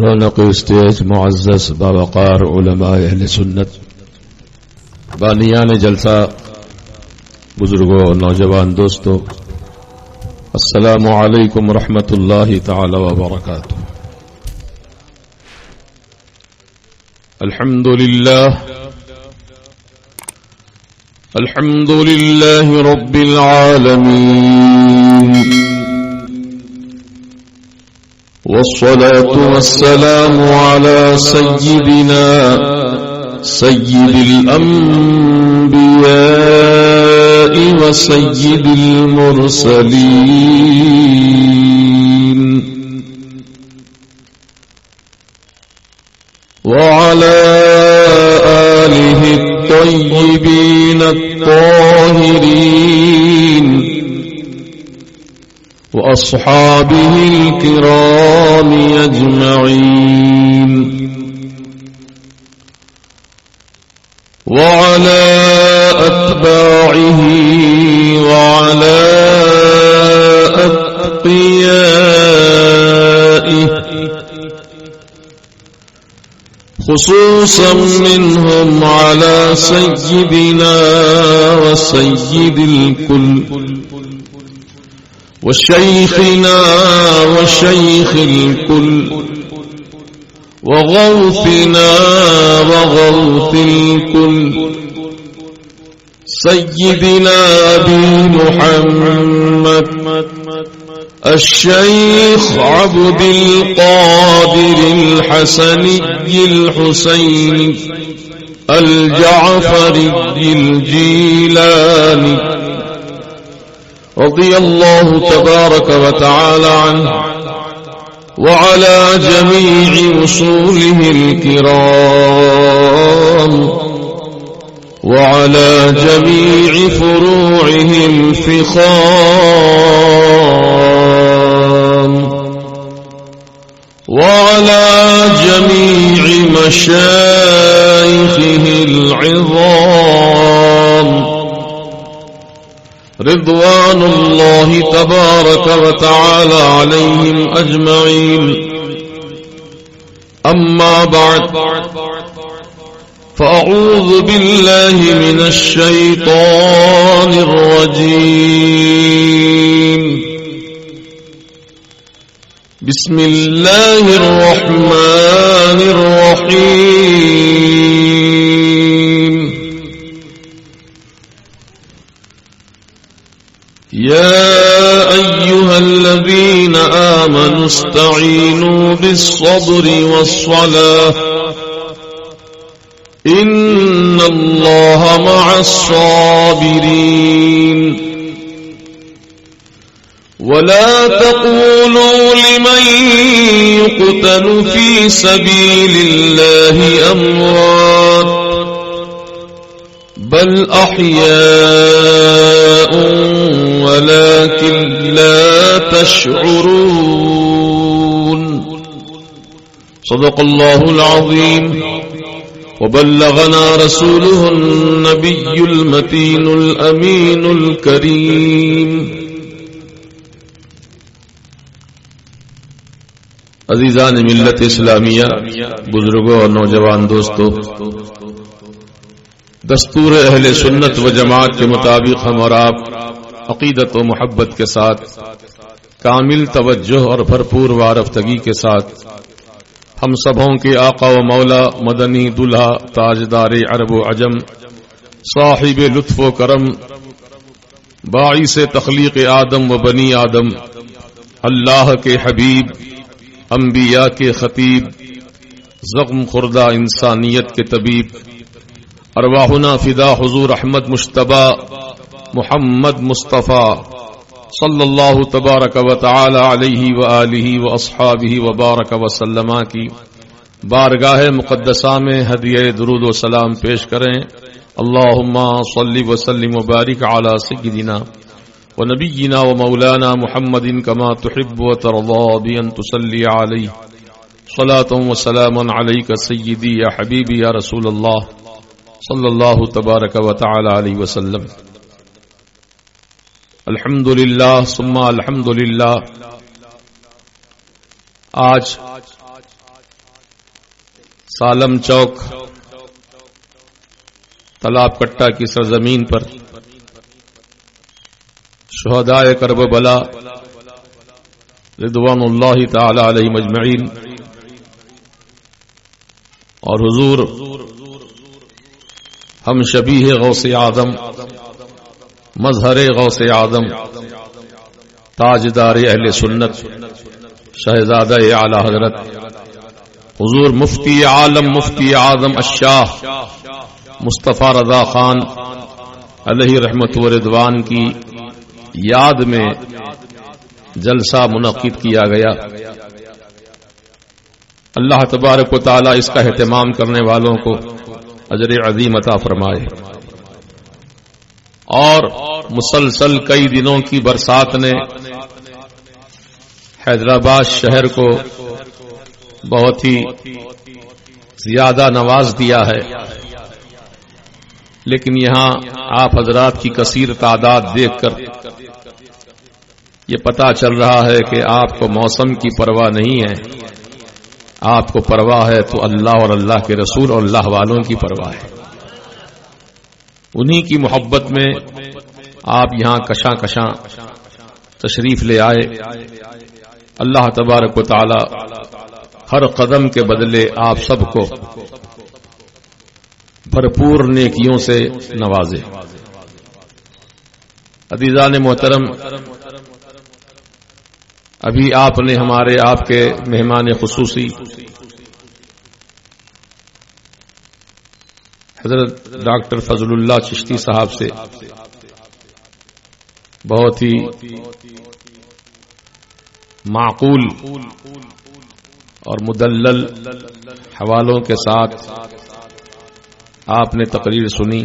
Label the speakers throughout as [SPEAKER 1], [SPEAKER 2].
[SPEAKER 1] رونق اسٹیج معزز باوقار علماء اہل سنت، بانیان جلسہ، بزرگوں اور نوجوان دوستو، السلام علیکم ورحمۃ اللہ تعالی وبرکاتہ۔ الحمد للہ رب العالمین، والصلاة والسلام على سيد الأنبياء وسيد المرسلين، وعلى آله الطيبين الطاهرين وأصحابه الكرام أجمعين، وعلى أتباعه وعلى أتقيائه، خصوصا منهم على سيدنا وسيد الكل وشيخنا وشيخ الكل وغوثنا وغوث الكل، سيدنا أبي محمد الشيخ عبد القادر الحسني الحسيني الجعفري الجيلاني رضي الله تبارك وتعالى عنه، وعلى جميع وصوله الكرام، وعلى جميع فروعه الفخام، وعلى جميع مشايخه العظام، رضوان الله تبارك وتعالى عليهم أجمعين. أما بعد، فأعوذ بالله من الشيطان الرجيم. بسم الله الرحمن الرحيم. يا أيها الذين آمنوا استعينوا بالصبر والصلاة إن الله مع الصابرين. ولا تقولوا لمن يقتل في سبيل الله أموات، بل أحياء ولكن لا تشعرون. صدق الله العظيم، وبلغنا رسوله النبي المتين الأمين الكريم. عزیزان ملت اسلامیہ، بزرگوں اور نوجوان دوستو، دستور اہل سنت و جماعت کے مطابق ہم اور آپ عقیدت و محبت کے ساتھ، کامل توجہ اور بھرپور وارفتگی کے ساتھ ہم سبوں کے آقا و مولا، مدنی دلہا، تاجدار عرب و عجم، صاحب لطف و کرم، باعث تخلیق آدم و بنی آدم، اللہ کے حبیب، انبیاء کے خطیب، زخم خوردہ انسانیت کے طبیب، ارواحنا فدا حضور احمد مجتبی محمد مصطفیٰ صلی اللہ تبارک و تعالی علیہ وآلہ واصحابہ وبارک وسلم کی بارگاہ مقدسہ میں ہدیہ درود و سلام پیش کریں. اللہم صلی وسلم وبارک علی سیدنا ونبینا ومولانا محمد کما تحب وترضى بأن تصلی علیہ صلاۃ وسلام علیک سیدی یا حبیبی یا رسول اللہ صلی اللہ تبارک و تعالی علیہ وسلم. الحمدللہ ثم الحمدللہ. آج سالم چوک تالاب کٹا کی سرزمین پر شہدائے کرب بلا رضوان اللہ تعالی علیہم اجمعین اور حضور ہم شبیہ غوث اعظم مظہر غوث اعظم تاجدار اہل سنت شہزادہ اعلی حضرت حضور مفتی عالم مفتی اعظم الشاہ مصطفیٰ رضا خان علیہ رحمت و رضوان کی یاد میں جلسہ منعقد کیا گیا. اللہ تبارک و تعالی اس کا اہتمام کرنے والوں کو اجر عظیم عطا فرمائے. اور مسلسل کئی دنوں کی برسات نے حیدرآباد شہر کو بہت ہی زیادہ نواز دیا ہے، لیکن یہاں آپ حضرات کی کثیر تعداد دیکھ کر یہ پتہ چل رہا ہے کہ آپ کو موسم کی پرواہ نہیں ہے، آپ کو پرواہ ہے تو اللہ اور اللہ کے رسول اور اللہ والوں کی پرواہ ہے. انہی کی محبت میں آپ یہاں کشاں کشاں تشریف لے آئے. اللہ تبارک و تعالی ہر قدم کے بدلے آپ سب کو بھرپور نیکیوں سے نوازے. عزیزان محترم، ابھی آپ نے آپ کے مہمان خصوصی حضرت ڈاکٹر فضل اللہ چشتی صاحب سے بہت ہی معقول اور مدلل حوالوں کے ساتھ آپ نے تقریر سنی.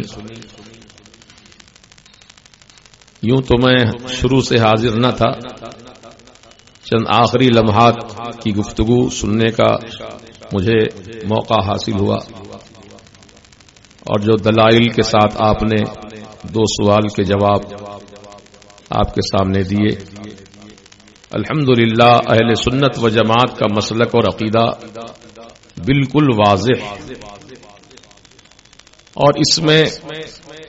[SPEAKER 1] یوں تو میں شروع سے حاضر نہ تھا، چند آخری لمحات کی گفتگو سننے کا مجھے موقع حاصل ہوا، اور جو دلائل کے ساتھ آپ نے 2 سوال کے جواب آپ کے سامنے دیے، الحمدللہ اہل سنت و جماعت کا مسلک اور عقیدہ بالکل واضح، اور اس میں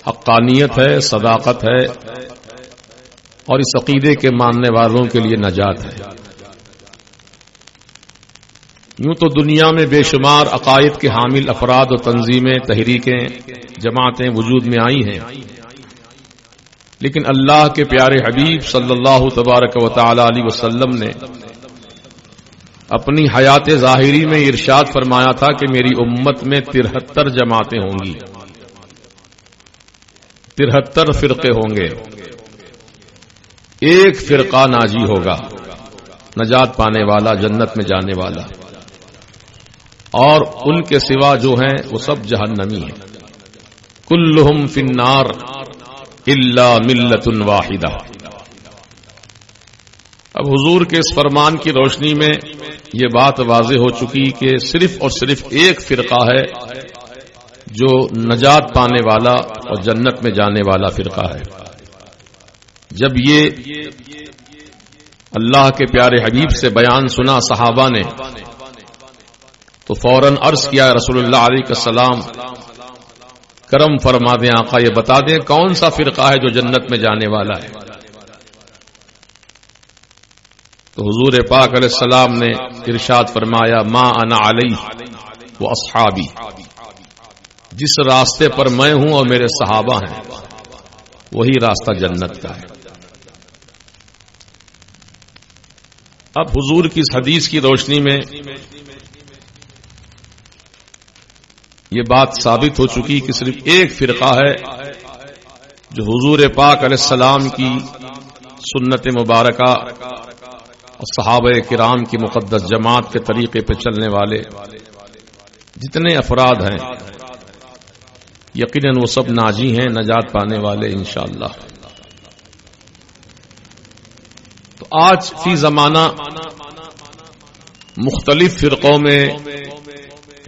[SPEAKER 1] حقانیت ہے، صداقت ہے، اور اس عقیدے کے ماننے والوں کے لیے نجات ہے. یوں تو دنیا میں بے شمار عقائد کے حامل افراد و تنظیمیں، تحریکیں، جماعتیں وجود میں آئی ہیں، لیکن اللہ کے پیارے حبیب صلی اللہ تبارک و تعالی علیہ وسلم نے اپنی حیات ظاہری میں ارشاد فرمایا تھا کہ میری امت میں 73 جماعتیں ہوں گی، 73 فرقے ہوں گے، ایک فرقہ ناجی ہوگا، نجات پانے والا، جنت میں جانے والا، اور ان کے سوا جو ہیں وہ سب جہنمی ہیں. کلہم فی النار الا ملۃ واحدہ. اب حضور کے اس فرمان کی روشنی میں یہ بات واضح ہو چکی کہ صرف اور صرف ایک فرقہ ہے جو نجات پانے والا اور جنت میں جانے والا فرقہ ہے. جب یہ اللہ کے پیارے حبیب سے بیان سنا صحابہ نے تو فوراً عرض کیا رسول اللہ علیہ السلام کرم فرما دیں آقا، یہ بتا دیں کون سا فرقہ ہے جو جنت میں جانے والا ہے. تو حضور پاک علیہ السلام نے ارشاد فرمایا ما انا علیہ و اصحابی، جس راستے پر میں ہوں اور میرے صحابہ ہیں وہی راستہ جنت کا ہے. اب حضور کی اس حدیث کی روشنی میں یہ بات ثابت ہو چکی کہ صرف ایک فرقہ ہے جو حضور پاک علیہ السلام کی سنت مبارکہ اور صحابہ کرام کی مقدس جماعت کے طریقے پہ چلنے والے جتنے افراد ہیں یقیناً وہ سب ناجی ہیں، نجات پانے والے انشاءاللہ. تو آج فی زمانہ مختلف فرقوں میں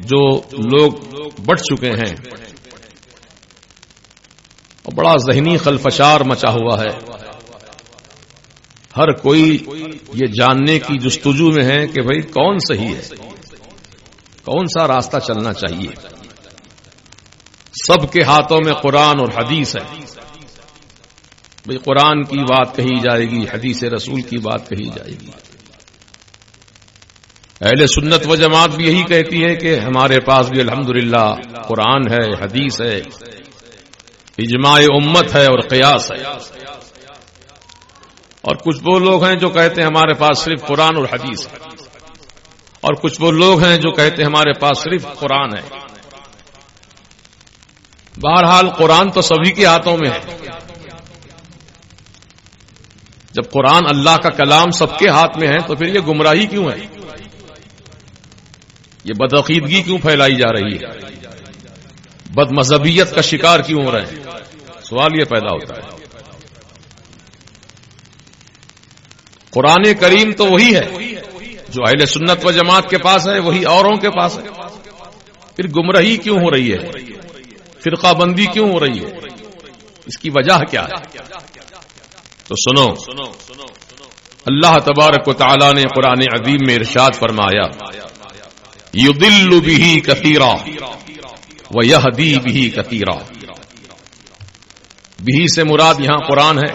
[SPEAKER 1] جو لوگ بٹ چکے ہیں اور بڑا ذہنی خلفشار مچا ہوا ہے. ہر کوئی یہ جاننے کی جستجو میں ہے کہ بھئی کون صحیح ہے، کون سا راستہ چلنا چاہیے؟ سب کے ہاتھوں میں قرآن اور حدیث ہے. بھئی قرآن کی بات کہی جائے گی، حدیث رسول کی بات کہی جائے گی. اہل سنت و جماعت بھی یہی کہتی ہے کہ ہمارے پاس بھی الحمدللہ قرآن ہے، حدیث ہے، اجماع امت ہے اور قیاس ہے. اور کچھ وہ لوگ ہیں جو کہتے ہیں ہمارے پاس صرف قرآن اور حدیث ہے، اور کچھ وہ لوگ ہیں جو کہتے ہیں ہمارے پاس صرف قرآن ہے. بہرحال قرآن تو سبھی کے ہاتھوں میں ہے. جب قرآن اللہ کا کلام سب کے ہاتھ میں ہے تو پھر یہ گمراہی کیوں ہے؟ یہ بدعقیدگی کیوں پھیلائی جا رہی ہے؟ بد مذہبیت کا شکار کیوں ہو رہے ہیں؟ سوال یہ پیدا ہوتا ہے. قرآن کریم تو وہی ہے جو اہل سنت و جماعت کے پاس ہے، وہی اوروں کے پاس ہے. پھر گمراہی کیوں ہو رہی ہے؟ فرقہ بندی کیوں ہو رہی ہے؟ اس کی وجہ کیا ہے؟ تو سنو، اللہ تبارک و تعالی نے قرآن عظیم میں ارشاد فرمایا یضل بہ کثیرا ویہدی بہ کثیرا. بہ سے مراد یہاں قرآن ہے.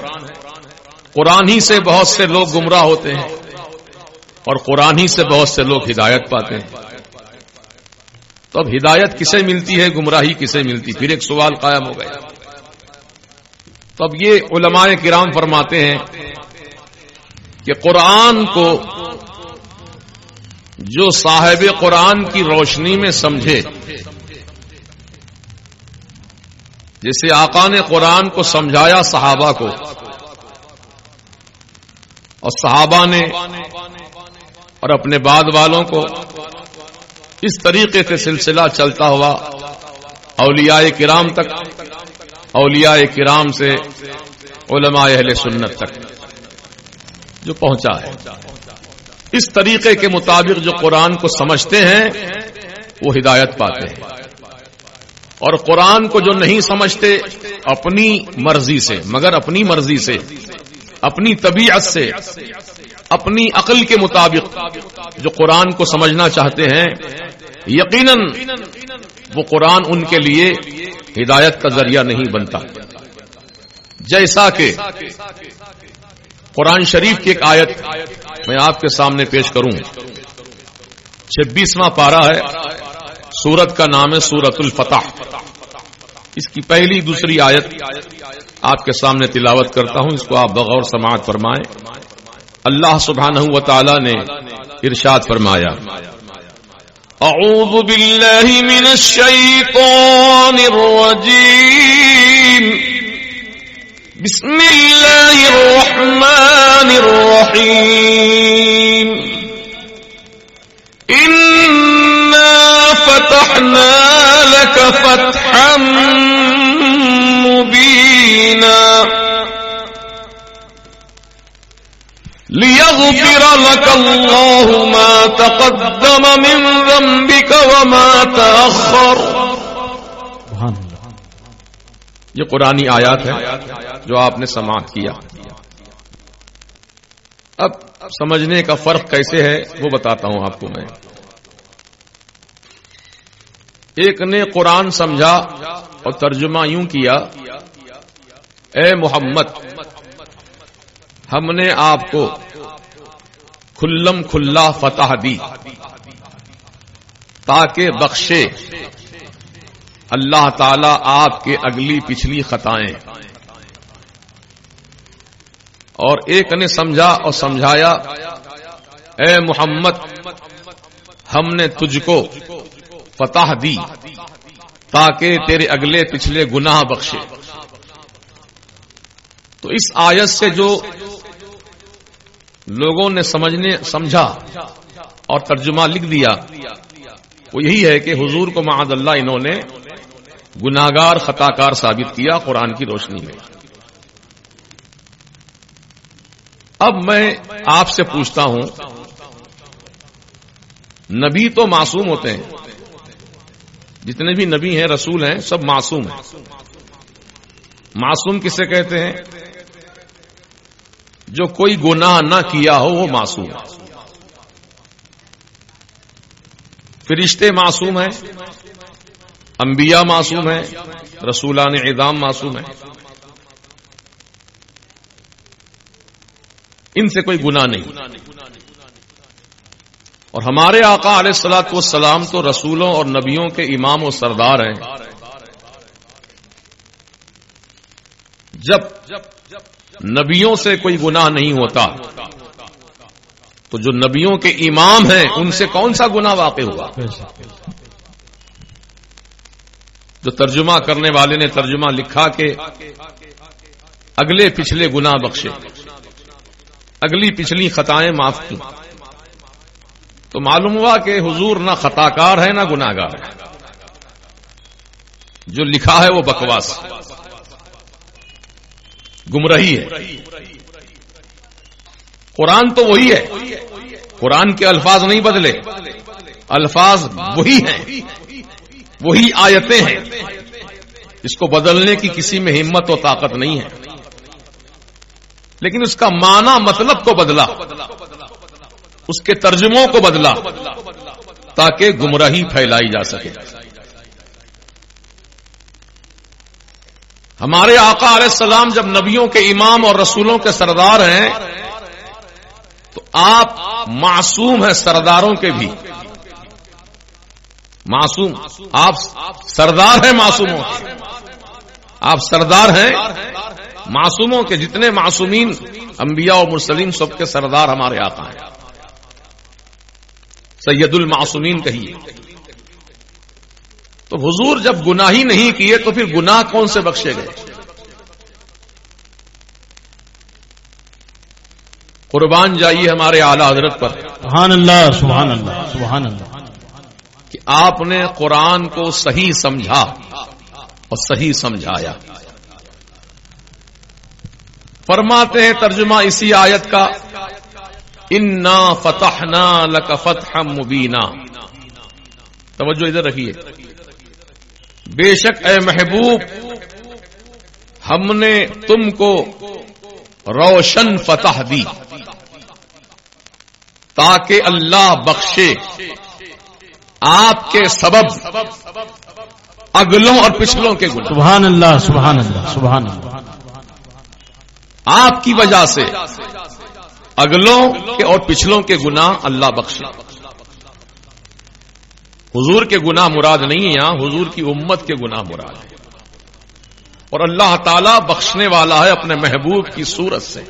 [SPEAKER 1] قرآن ہی سے بہت سے لوگ گمراہ ہوتے ہیں اور قرآن ہی سے بہت سے لوگ ہدایت پاتے ہیں. تو اب ہدایت کسے ملتی ہے، گمراہی کسے ملتی؟ پھر ایک سوال قائم ہو گیا. تو اب یہ علماء کرام فرماتے ہیں کہ قرآن کو جو صاحب قرآن کی روشنی میں سمجھے، جیسے آقا نے قرآن کو سمجھایا صحابہ کو، اور صحابہ نے اور اپنے بعد والوں کو، اس طریقے سے سلسلہ چلتا ہوا اولیاء کرام تک، اولیاء کرام سے علماء اہل سنت تک جو پہنچا ہے. اس طریقے کے مطابق جو قرآن کو سمجھتے ہیں وہ ہدایت پاتے ہیں، اور قرآن کو جو نہیں سمجھتے اپنی مرضی سے، مگر اپنی مرضی سے، اپنی طبیعت سے، اپنی عقل کے مطابق جو قرآن کو سمجھنا چاہتے ہیں، یقیناً وہ قرآن ان کے لیے ہدایت کا ذریعہ نہیں بنتا. جیسا کہ قرآن شریف کی ایک آیت میں آپ کے سامنے پیش کروں. 26واں پارہ ہے، سورت کا نام ہے سورۃ الفتح. اس کی پہلی دوسری آیت آپ کے سامنے تلاوت کرتا ہوں، اس کو آپ بغور سماعت فرمائیں. اللہ سبحانہ و تعالی نے ارشاد فرمایا اعوذ باللہ من الشیطان الرجیم بسم اللہ الرحمن الرحیم انا فتحنا لك فتحا مبینا لِيَغْفِرَ لَكَ اللَّهُ مَا تَقَدَّمَ مِنْ ذَنبِكَ وَمَا تَأَخَّرَ. یہ قرآنی آیات ہے جو آپ نے سماعت کیا. اب سمجھنے کا فرق کیسے ہے وہ بتاتا ہوں آپ کو میں. ایک نے قرآن سمجھا اور ترجمہ یوں کیا اے محمد ہم نے آپ کو کھلم کھلا فتح دی تاکہ بخشے اللہ تعالی آپ کے اگلی پچھلی خطائیں. اور ایک نے سمجھا اور سمجھایا اے محمد ہم نے تجھ کو فتح دی تاکہ تیرے اگلے پچھلے گناہ بخشے. تو اس آیت سے جو لوگوں نے سمجھا اور ترجمہ لکھ دیا وہ یہی ہے کہ حضور کو معاذ اللہ انہوں نے گناہگار خطاکار ثابت کیا قرآن کی روشنی میں. اب میں آپ سے پوچھتا ہوں نبی تو معصوم ہوتے ہیں، جتنے بھی نبی ہیں رسول ہیں سب معصوم ہیں. معصوم کسے کہتے ہیں؟ جو کوئی گناہ نہ کیا ہو وہ معصوم ہے. فرشتے معصوم ہیں، انبیاء معصوم ہیں، رسولان اعظام معصوم ہیں، ان سے کوئی گناہ نہیں۔ اور ہمارے آقا علیہ الصلوۃ والسلام تو رسولوں اور نبیوں کے امام و سردار ہیں۔ جب نبیوں سے کوئی گناہ نہیں ہوتا تو جو نبیوں کے امام ہیں ان سے کون سا گناہ واقع ہوا؟ جو ترجمہ کرنے والے نے ترجمہ لکھا کہ اگلے پچھلے گناہ بخشے، اگلی پچھلی خطائیں معاف کی، تو معلوم ہوا کہ حضور نہ خطا کار ہے نہ گناہ گار ہے، جو لکھا ہے وہ بکواس، گمراہی ہے۔ قرآن تو وہی ہے، قرآن کے الفاظ نہیں بدلے، الفاظ وہی ہیں، وہی آیتیں ہیں، اس کو بدلنے کی کسی میں ہمت و طاقت نہیں ہے، لیکن اس کا معنی مطلب کو بدلا، اس کے ترجموں کو بدلا تاکہ گمراہی پھیلائی جا سکے۔ ہمارے آقا علیہ السلام جب نبیوں کے امام اور رسولوں کے سردار ہیں تو آپ معصوم ہیں سرداروں کے بھی، معصوم، آپ سردار ہیں معصوموں کے، آپ سردار ہیں معصوموں کے، جتنے معصومین انبیاء و مرسلین سب کے سردار ہمارے آقا ہیں، سید المعصومین کہیے۔ تو حضور جب گناہ ہی نہیں کیے تو پھر گناہ کون سے بخشے گئے؟ قربان جائیے ہمارے اعلی حضرت پر،
[SPEAKER 2] سبحان اللہ سبحان اللہ سبحان اللہ،
[SPEAKER 1] کہ آپ نے قرآن کو صحیح سمجھا اور صحیح سمجھایا۔ فرماتے ہیں ترجمہ اسی آیت کا، انا فتحنا لک فتحا مبینا، توجہ ادھر رکھیے، بے شک اے محبوب ہم نے تم کو روشن فتح دی تاکہ اللہ بخشے آپ کے سبب اگلوں اور پچھلوں کے گناہ،
[SPEAKER 2] سبحان اللہ سبحان اللہ سبحان اللہ،
[SPEAKER 1] آپ کی وجہ سے اگلوں کے اور پچھلوں کے گناہ اللہ بخشے۔ حضور کے گناہ مراد نہیں ہے، یہاں حضور کی امت کے گناہ مراد ہے، اور اللہ تعالی بخشنے والا ہے اپنے محبوب کی صورت سے،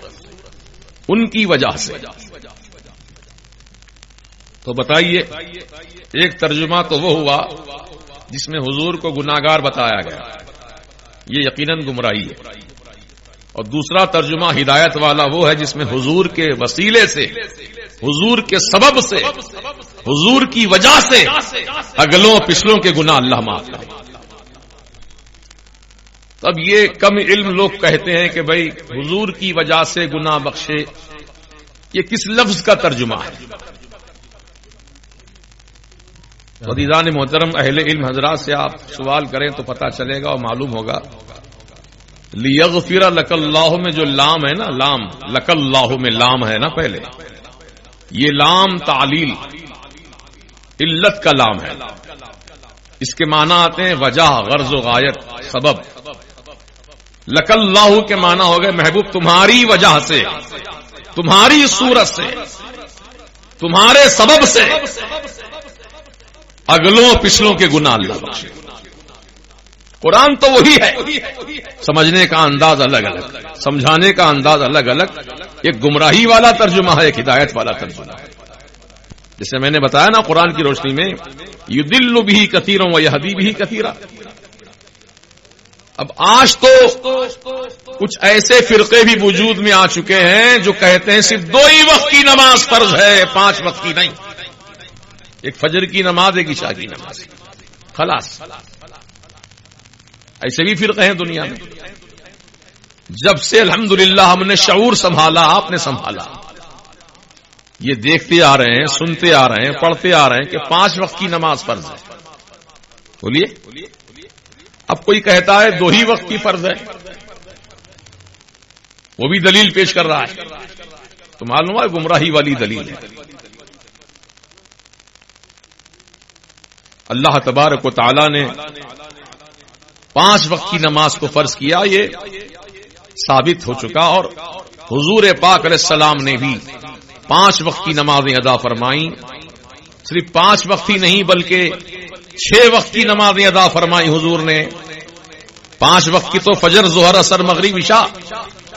[SPEAKER 1] ان کی وجہ سے۔ تو بتائیے، ایک ترجمہ تو وہ ہوا جس میں حضور کو گناہگار بتایا گیا، یہ یقیناً گمراہی ہے، اور دوسرا ترجمہ ہدایت والا وہ ہے جس میں حضور کے وسیلے سے، حضور کے سبب سے، حضور کی وجہ سے اگلوں پچھلوں کے گناہ اللہ معاف کرے۔ تب یہ کم علم لوگ کہتے ہیں کہ بھئی حضور کی وجہ سے گناہ بخشے، یہ کس لفظ کا ترجمہ ہے؟ عزیزان محترم، اہل علم حضرات سے آپ سوال کریں تو پتہ چلے گا اور معلوم ہوگا۔ لیغفر لک اللہ میں جو لام ہے نا، لام لک اللہ میں لام ہے نا، پہلے یہ لام تعلیل علت کا لام ہے، اس کے معنی آتے ہیں وجہ، غرض و غایت، سبب۔ لک اللہ کے معنی ہو گئے محبوب تمہاری وجہ سے، تمہاری صورت سے، تمہارے سبب سے اگلوں پچھلوں کے گناہ اللہ بخشے۔ قرآن تو وہی ہے، سمجھنے کا انداز الگ الگ، سمجھانے کا انداز الگ الگ، ایک گمراہی والا ترجمہ ہے، ایک ہدایت والا ترجمہ ہے۔ جسے میں نے بتایا نا، قرآن کی روشنی میں یضل بہ کثیرا ویہدی بہ کثیرا۔ اب آج تو کچھ ایسے فرقے بھی وجود میں آ چکے ہیں جو کہتے ہیں صرف 2 ہی وقت کی نماز فرض ہے، 5 وقت کی نہیں، ایک فجر کی نماز، ایک عشاء کی نماز، خلاص۔ ایسے بھی فرقے ہیں دنیا میں۔ جب سے الحمدللہ ہم نے شعور سنبھالا، آپ نے سنبھالا، یہ دیکھتے آ رہے ہیں، سنتے آ رہے ہیں، پڑھتے آ رہے ہیں کہ 5 وقت کی نماز فرض ہے۔ بولیے، اب کوئی کہتا ہے 2 ہی وقت کی فرض ہے، وہ بھی دلیل پیش کر رہا ہے، تو معلوم ہے گمراہی والی دلیل ہے۔ اللہ تبارک و تعالی نے 5 وقت کی نماز کو فرض کیا، یہ ثابت ہو چکا، اور حضور پاک علیہ السلام نے بھی 5 وقت کی نمازیں ادا فرمائیں، صرف 5 وقت ہی نہیں بلکہ 6 وقت کی نمازیں ادا فرمائی حضور نے۔ 5 وقت کی تو فجر، ظہر، عصر، مغرب، عشاء،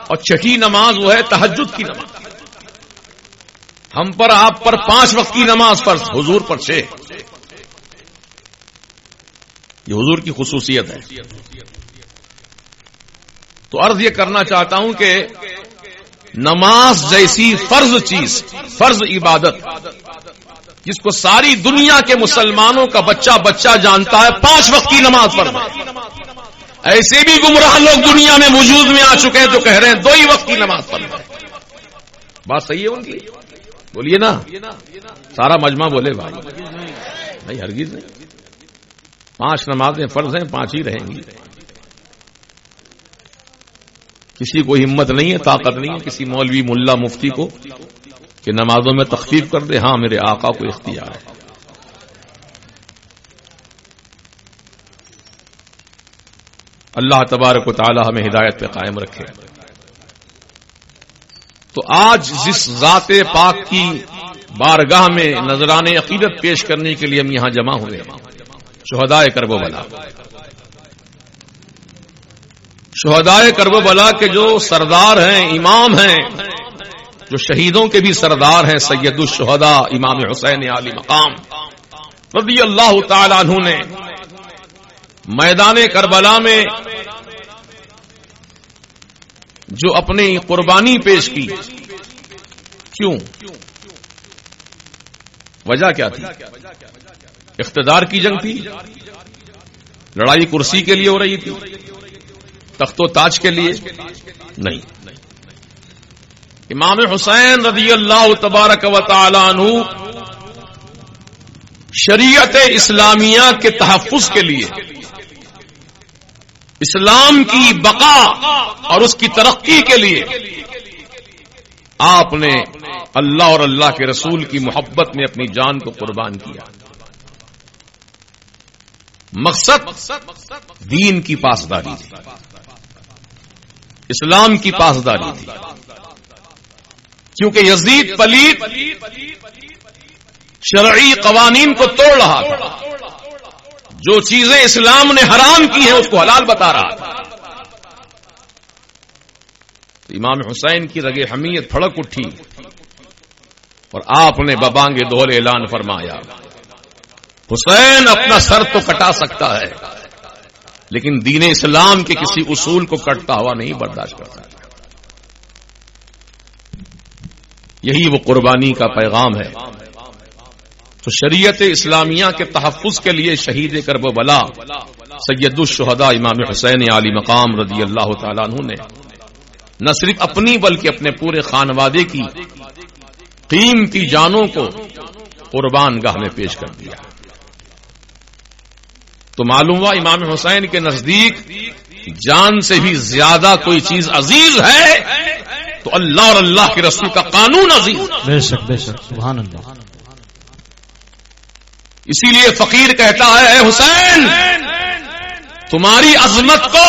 [SPEAKER 1] اور چھٹی نماز وہ ہے تہجد کی نماز۔ ہم پر آپ پر 5 وقت کی نماز فرض، حضور پر 6۔ یہ حضور کی خصوصیت ہے۔ تو عرض یہ کرنا چاہتا ہوں کہ نماز جیسی فرض چیز، فرض عبادت، جس کو ساری دنیا کے مسلمانوں کا بچہ بچہ جانتا ہے، 5 وقت کی نماز فرض ہے۔ ایسے بھی گمراہ لوگ دنیا میں وجود میں آ چکے ہیں جو کہہ رہے ہیں 2 ہی وقت کی نماز فرض ہے۔ بات صحیح ہے ان کی؟ بولیے نا، سارا مجمع بولے بھائی، نہیں ہرگز نہیں۔ 5 نمازیں فرض ہیں، 5 ہی رہیں گی۔ کسی کو ہمت نہیں ہے، طاقت نہیں ہے کسی مولوی، ملا، مفتی کو کہ نمازوں میں تخفیف کر دے۔ ہاں، میرے آقا کو اختیار ہے۔ اللہ تبارک و تعالی ہمیں ہدایت پہ قائم رکھے۔ تو آج جس ذات پاک کی بارگاہ میں نذران عقیدت پیش کرنے کے لیے ہم یہاں جمع ہوئے ہیں، شہدائے کرب و بلا، شہدائے کرب و بلا کے جو سردار ہیں، امام ہیں، جو شہیدوں کے بھی سردار ہیں، سید الشہداء امام حسین عالی مقام رضی اللہ تعالی عنہ نے میدان کربلا میں جو اپنی قربانی پیش کی، کیوں؟ وجہ کیا تھی؟ اقتدار کی جنگ تھی؟ لڑائی کرسی کے لیے ہو رہی تھی؟ تخت و تاج کے لیے؟ نہیں۔ امام حسین رضی اللہ تبارک و تعالی عنہ شریعت اسلامیہ کے تحفظ کے لیے، اسلام کی بقا اور اس کی ترقی کے لیے آپ نے اللہ اور اللہ کے رسول کی محبت میں اپنی جان کو قربان کیا۔ مقصد دین کی پاسداری تھی، اسلام کی پاسداری تھی، کیونکہ یزید پلیت شرعی قوانین کو توڑ رہا تھا، جو چیزیں اسلام نے حرام کی ہیں اس کو حلال بتا رہا تھا۔ امام حسین کی رگ حمیت پھڑک اٹھی اور آپ نے ببانگ دوہل اعلان فرمایا، حسین اپنا سر تو کٹا سکتا ہے لیکن دین اسلام کے کسی اصول کو کٹتا ہوا نہیں برداشت کرتا۔ یہی وہ قربانی کا پیغام ہے۔ تو شریعت اسلامیہ کے تحفظ کے لیے شہید کرب و بلا سید الشہداء امام حسین عالی مقام رضی اللہ تعالیٰ عنہ نے نہ صرف اپنی بلکہ اپنے پورے خانوادے کی قیمتی جانوں کو قربان گاہ میں پیش کر دیا۔ تو معلوم ہوا امام حسین کے نزدیک جان سے بھی زیادہ کوئی چیز عزیز ہے تو اللہ اور اللہ کے رسول کا قانون عزیز۔
[SPEAKER 2] بے شک بے شک، سبحان اللہ۔
[SPEAKER 1] اسی لیے فقیر کہتا ہے، اے حسین تمہاری عظمت کو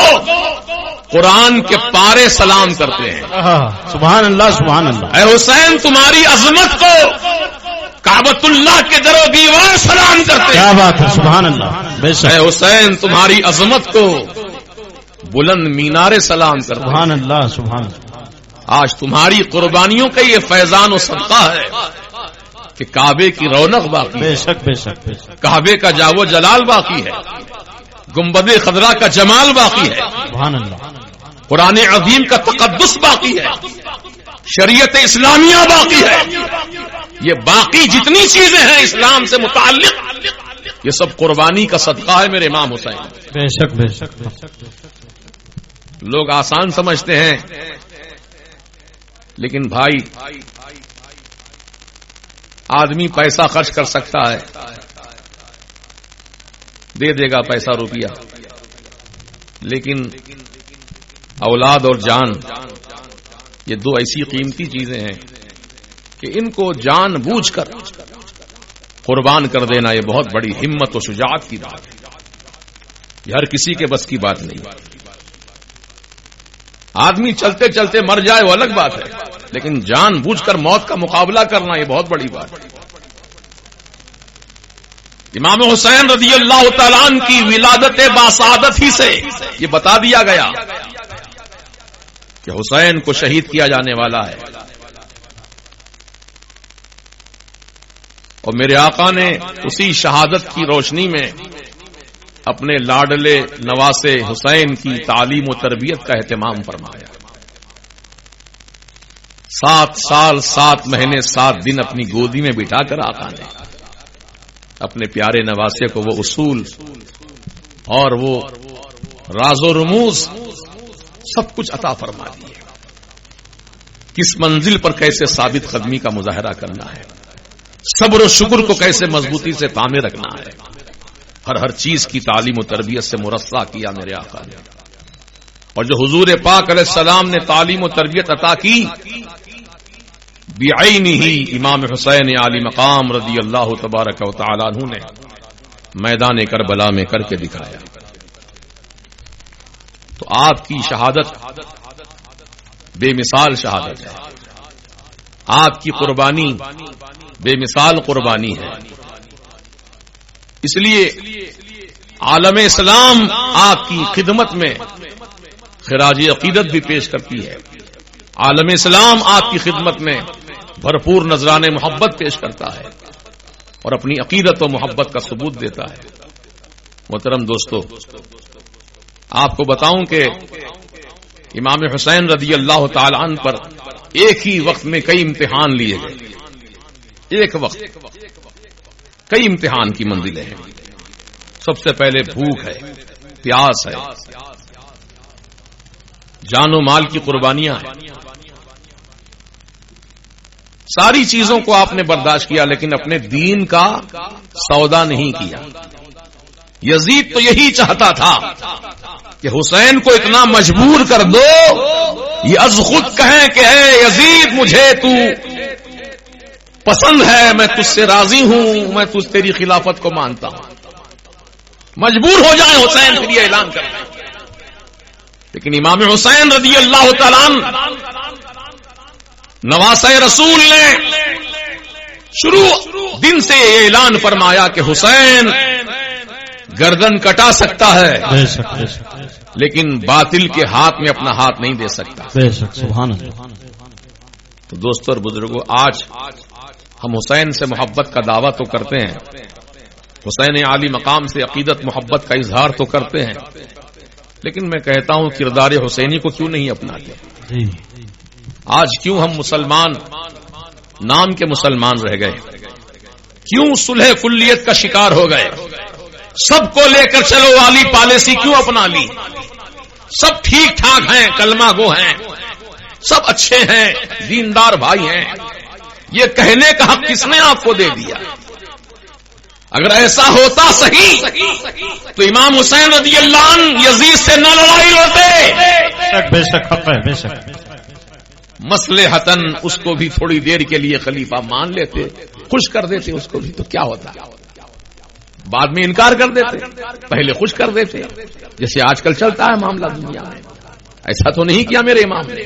[SPEAKER 1] قرآن کے پارے سلام کرتے ہیں۔
[SPEAKER 2] سبحان اللہ سبحان اللہ۔
[SPEAKER 1] اے حسین تمہاری عظمت کو کعبۃ اللہ کے در و دیوار سلام کرتے ہیں۔
[SPEAKER 2] کیا بات ہے، سبحان اللہ۔ بے شک۔
[SPEAKER 1] اے حسین تمہاری عظمت کو بلند مینارے سلام کرتے ہیں۔
[SPEAKER 2] سبحان اللہ سبحان اللہ۔
[SPEAKER 1] آج تمہاری قربانیوں کا یہ فیضان و صدقہ ہے کہ کعبے کی رونق باقی ہے،
[SPEAKER 2] بے شک بے شک بے شک۔
[SPEAKER 1] کعبے کا جاو جلال باقی ہے، گنبد خضرا کا جمال باقی ہے،
[SPEAKER 2] سبحان اللہ۔
[SPEAKER 1] قرآن عظیم کا تقدس باقی ہے، شریعت اسلامیہ باقی ہے۔ یہ باقی جتنی چیزیں ہیں اسلام سے متعلق، یہ سب قربانی کا صدقہ ہے میرے امام حسین۔
[SPEAKER 2] بے شک بے شک۔
[SPEAKER 1] لوگ آسان سمجھتے ہیں لیکن بھائی آدمی پیسہ خرچ کر سکتا ہے، دے دے گا پیسہ روپیہ، لیکن اولاد اور جان یہ دو ایسی قیمتی چیزیں ہیں کہ ان کو جان بوجھ کر قربان کر دینا یہ بہت بڑی ہمت و شجاعت کی بات ہے، یہ ہر کسی کے بس کی بات نہیں۔ آدمی چلتے چلتے مر جائے وہ الگ بات ہے، لیکن جان بوجھ کر موت کا مقابلہ کرنا یہ بہت بڑی بات ہے۔ امام حسین رضی اللہ تعالیٰ عنہ کی ولادت باسعادت ہی سے یہ بتا دیا گیا کہ حسین کو شہید کیا جانے والا ہے، اور میرے آقا نے اسی شہادت کی روشنی میں اپنے لاڈلے نواسے حسین کی تعلیم و تربیت کا اہتمام فرمایا۔ 7 سال 7 مہینے 7 دن اپنی گودی میں بٹھا کر آقا نے اپنے پیارے نواسے کو وہ اصول اور وہ راز و رموز سب کچھ عطا فرما دیے، کس منزل پر کیسے ثابت قدمی کا مظاہرہ کرنا ہے، صبر و شکر کو کیسے مضبوطی سے تامے رکھنا ہے، ہر چیز کی تعلیم و تربیت سے مرصع کیا میرے آقا نے۔ اور جو حضور پاک علیہ السلام نے تعلیم و تربیت عطا کی بعینہ امام حسین علی مقام رضی اللہ تبارک و تعالی عنہ نے میدان کربلا میں کر کے دکھایا۔ تو آپ کی شہادت بے مثال شہادت ہے، آپ کی قربانی بے مثال قربانی ہے، اس لیے عالم اسلام آپ کی خدمت میں خراج عقیدت بھی پیش کرتی ہے، عالم اسلام آپ کی خدمت میں بھرپور نذران محبت پیش کرتا ہے اور اپنی عقیدت و محبت کا ثبوت دیتا ہے۔ محترم دوستو، آپ کو بتاؤں کہ امام حسین رضی اللہ تعالی عنہ پر ایک ہی وقت میں کئی امتحان لیے گئے، ایک وقت کئی امتحان کی منزلیں ہیں۔ سب سے پہلے بھوک ہے، پیاس ہے، جان و مال کی قربانیاں ہیں، ساری چیزوں کو آپ نے برداشت کیا، لیکن اپنے دین کا سودا نہیں کیا۔ یزید تو یہی چاہتا تھا کہ حسین کو اتنا مجبور کر دو یہ از خود کہیں کہ اے یزید مجھے تو پسند ہے، میں تجھ سے راضی ہوں، میں تیری خلافت کو مانتا ہوں، مجبور ہو جائیں حسین پھر یہ اعلان کریں۔ لیکن امام حسین رضی اللہ تعالیٰ عنہ نواسہ رسول نے شروع دن سے یہ اعلان فرمایا کہ حسین گردن کٹا سکتا ہے لیکن باطل کے ہاتھ میں اپنا ہاتھ نہیں دے سکتا۔
[SPEAKER 2] سبحان اللہ۔
[SPEAKER 1] تو دوستو اور بزرگوں، آج ہم حسین سے محبت کا دعویٰ تو کرتے ہیں، حسین عالی مقام سے عقیدت محبت کا اظہار تو کرتے ہیں، لیکن میں کہتا ہوں کردار حسینی کو کیوں نہیں اپناتے؟ آج کیوں ہم مسلمان نام کے مسلمان رہ گئے؟ کیوں صلح کلیت کا شکار ہو گئے؟ سب کو لے کر چلو والی پالیسی کیوں اپنا لی؟ سب ٹھیک ٹھاک ہیں، کلمہ گو ہیں، سب اچھے ہیں، دیندار بھائی ہیں، یہ کہنے کا حق کس نے آپ کو دے دیا؟ اگر ایسا ہوتا صحیح تو امام حسین رضی اللہ عنہ یزید سے نہ لڑائی لڑتے،
[SPEAKER 2] بے شک حق ہے، بے شک
[SPEAKER 1] مصلحتاً اس کو بھی تھوڑی دیر کے لیے خلیفہ مان لیتے، خوش کر دیتے اس کو بھی، تو کیا ہوتا؟ بعد میں انکار کر دیتے، پہلے خوش کر دیتے، جیسے آج کل چلتا ہے معاملہ دنیا میں۔ ایسا تو نہیں کیا میرے امام نے،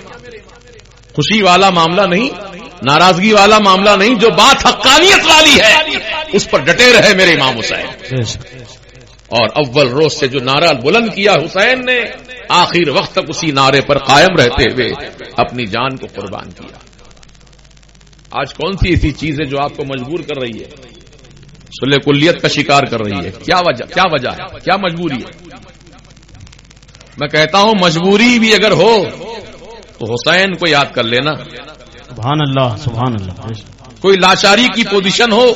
[SPEAKER 1] خوشی والا معاملہ نہیں، ناراضگی والا معاملہ نہیں، جو بات حقانیت والی ہے اس پر ڈٹے رہے میرے امام حسین، اور اول روز سے جو نعرہ بلند کیا حسین نے، آخر وقت تک اسی نعرے پر قائم رہتے ہوئے اپنی جان کو قربان کیا۔ آج کون سی ایسی چیز ہے جو آپ کو مجبور کر رہی ہے، صلح کلیت کا شکار کر رہی ہے؟ کیا وجہ ہے، کیا مجبوری ہے؟ میں کہتا ہوں مجبوری بھی اگر ہو تو حسین کو یاد کر لینا،
[SPEAKER 2] سبحان اللہ سبحان اللہ۔
[SPEAKER 1] کوئی لاچاری کی پوزیشن ہو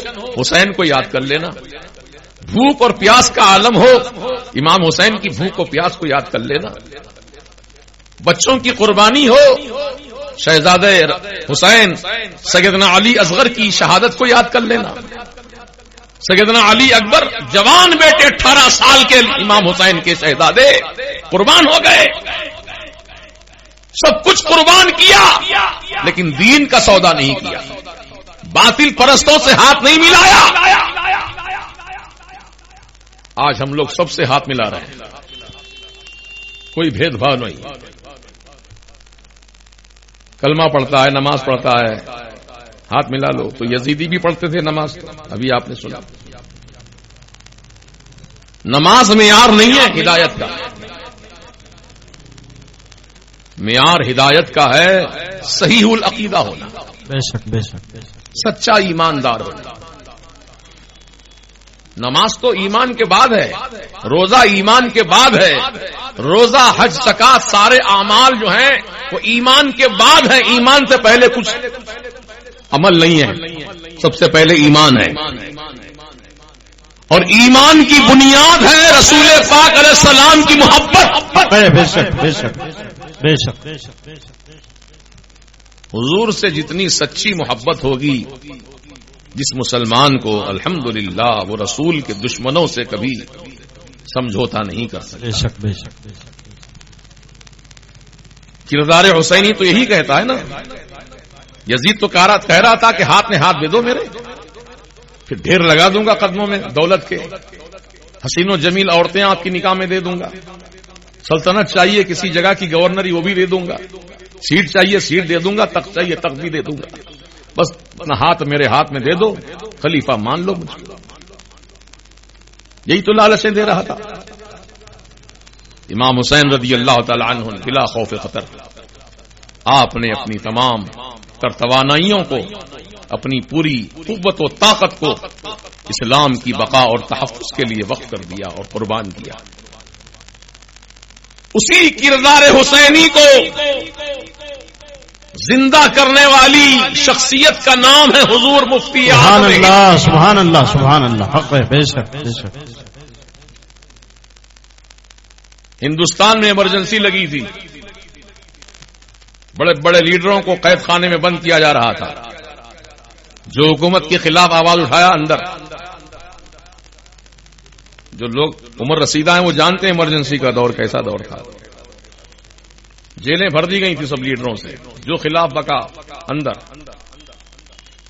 [SPEAKER 1] حسین کو یاد کر لینا، بھوک اور پیاس کا عالم ہو امام حسین کی بھوک و پیاس کو یاد کر لینا، بچوں کی قربانی ہو شہزادہ حسین سیدنا علی اصغر کی شہادت کو یاد کر لینا، سیدنا علی اکبر جوان بیٹے 18 سال کے امام حسین کے شہزادے قربان ہو گئے، سب کچھ قربان کیا لیکن دین کا سودا نہیں کیا، باطل پرستوں سے ہاتھ نہیں ملایا. آج ہم لوگ سب سے ہاتھ ملا رہے ہیں, کوئی بھید بھاؤ نہیں. کلمہ پڑھتا ہے, نماز پڑھتا ہے, ہاتھ ملا لو. تو یزیدی بھی پڑھتے تھے نماز, ابھی آپ نے سنا. نماز معیار نہیں ہے ہدایت کا, معیار ہدایت کا ہے صحیح العقیدہ ہونا,
[SPEAKER 2] بے شک بے شک,
[SPEAKER 1] سچا ایماندار ہونا. نماز تو ایمان کے بعد ہے, روزہ ایمان کے بعد ہے, روزہ حج زکات سارے اعمال جو ہیں وہ ایمان کے بعد ہے. ایمان سے پہلے کچھ عمل نہیں ہے, سب سے پہلے ایمان ہے. اور ایمان کی بنیاد ہے رسول پاک علیہ السلام کی محبت.
[SPEAKER 2] بے شک بے شک بے شک.
[SPEAKER 1] حضور سے جتنی سچی محبت ہوگی, جس مسلمان کو الحمدللہ وہ رسول کے دشمنوں سے کبھی سمجھوتا نہیں کر سکتا.
[SPEAKER 2] بے شک بے شک.
[SPEAKER 1] کردار حسینی تو یہی کہتا ہے نا. یزید تو کہہ رہا تھا کہ ہاتھ میں ہاتھ دے دو میرے, پھر ڈھیر لگا دوں گا قدموں میں دولت کے, حسین و جمیل عورتیں آپ کی نکاح میں دے دوں گا, سلطنت چاہیے کسی جگہ کی گورنری وہ بھی دے دوں گا, سیٹ چاہیے سیٹ دے دوں گا, تخت چاہیے تخت بھی دے دوں گا, بس اپنا ہاتھ میرے ہاتھ میں دے دو, خلیفہ مان لو مجھے. یہی تو لالچیں دے رہا تھا. امام حسین رضی اللہ تعالی عنہ بلا خوف خطر آپ نے اپنی تمام توانائیوں کو, اپنی پوری قوت و طاقت کو اسلام کی بقا اور تحفظ کے لیے وقف کر دیا اور قربان کیا. اسی کردار حسینی کو زندہ کرنے والی شخصیت کا نام ہے حضور مفتی
[SPEAKER 2] سبحان اللہ سبحان اللہ سبحان اللہ. حق ہے, بے شک بے شک.
[SPEAKER 1] ہندوستان میں ایمرجنسی لگی تھی, بڑے بڑے لیڈروں کو قید خانے میں بند کیا جا رہا تھا. جو حکومت کے خلاف آواز اٹھایا اندر, جو لوگ عمر رسیدہ ہیں وہ جانتے ہیں ایمرجنسی کا دور کیسا دور تھا. جیلیں بھر دی گئی تھی سب لیڈروں سے, جو خلاف بکا اندر,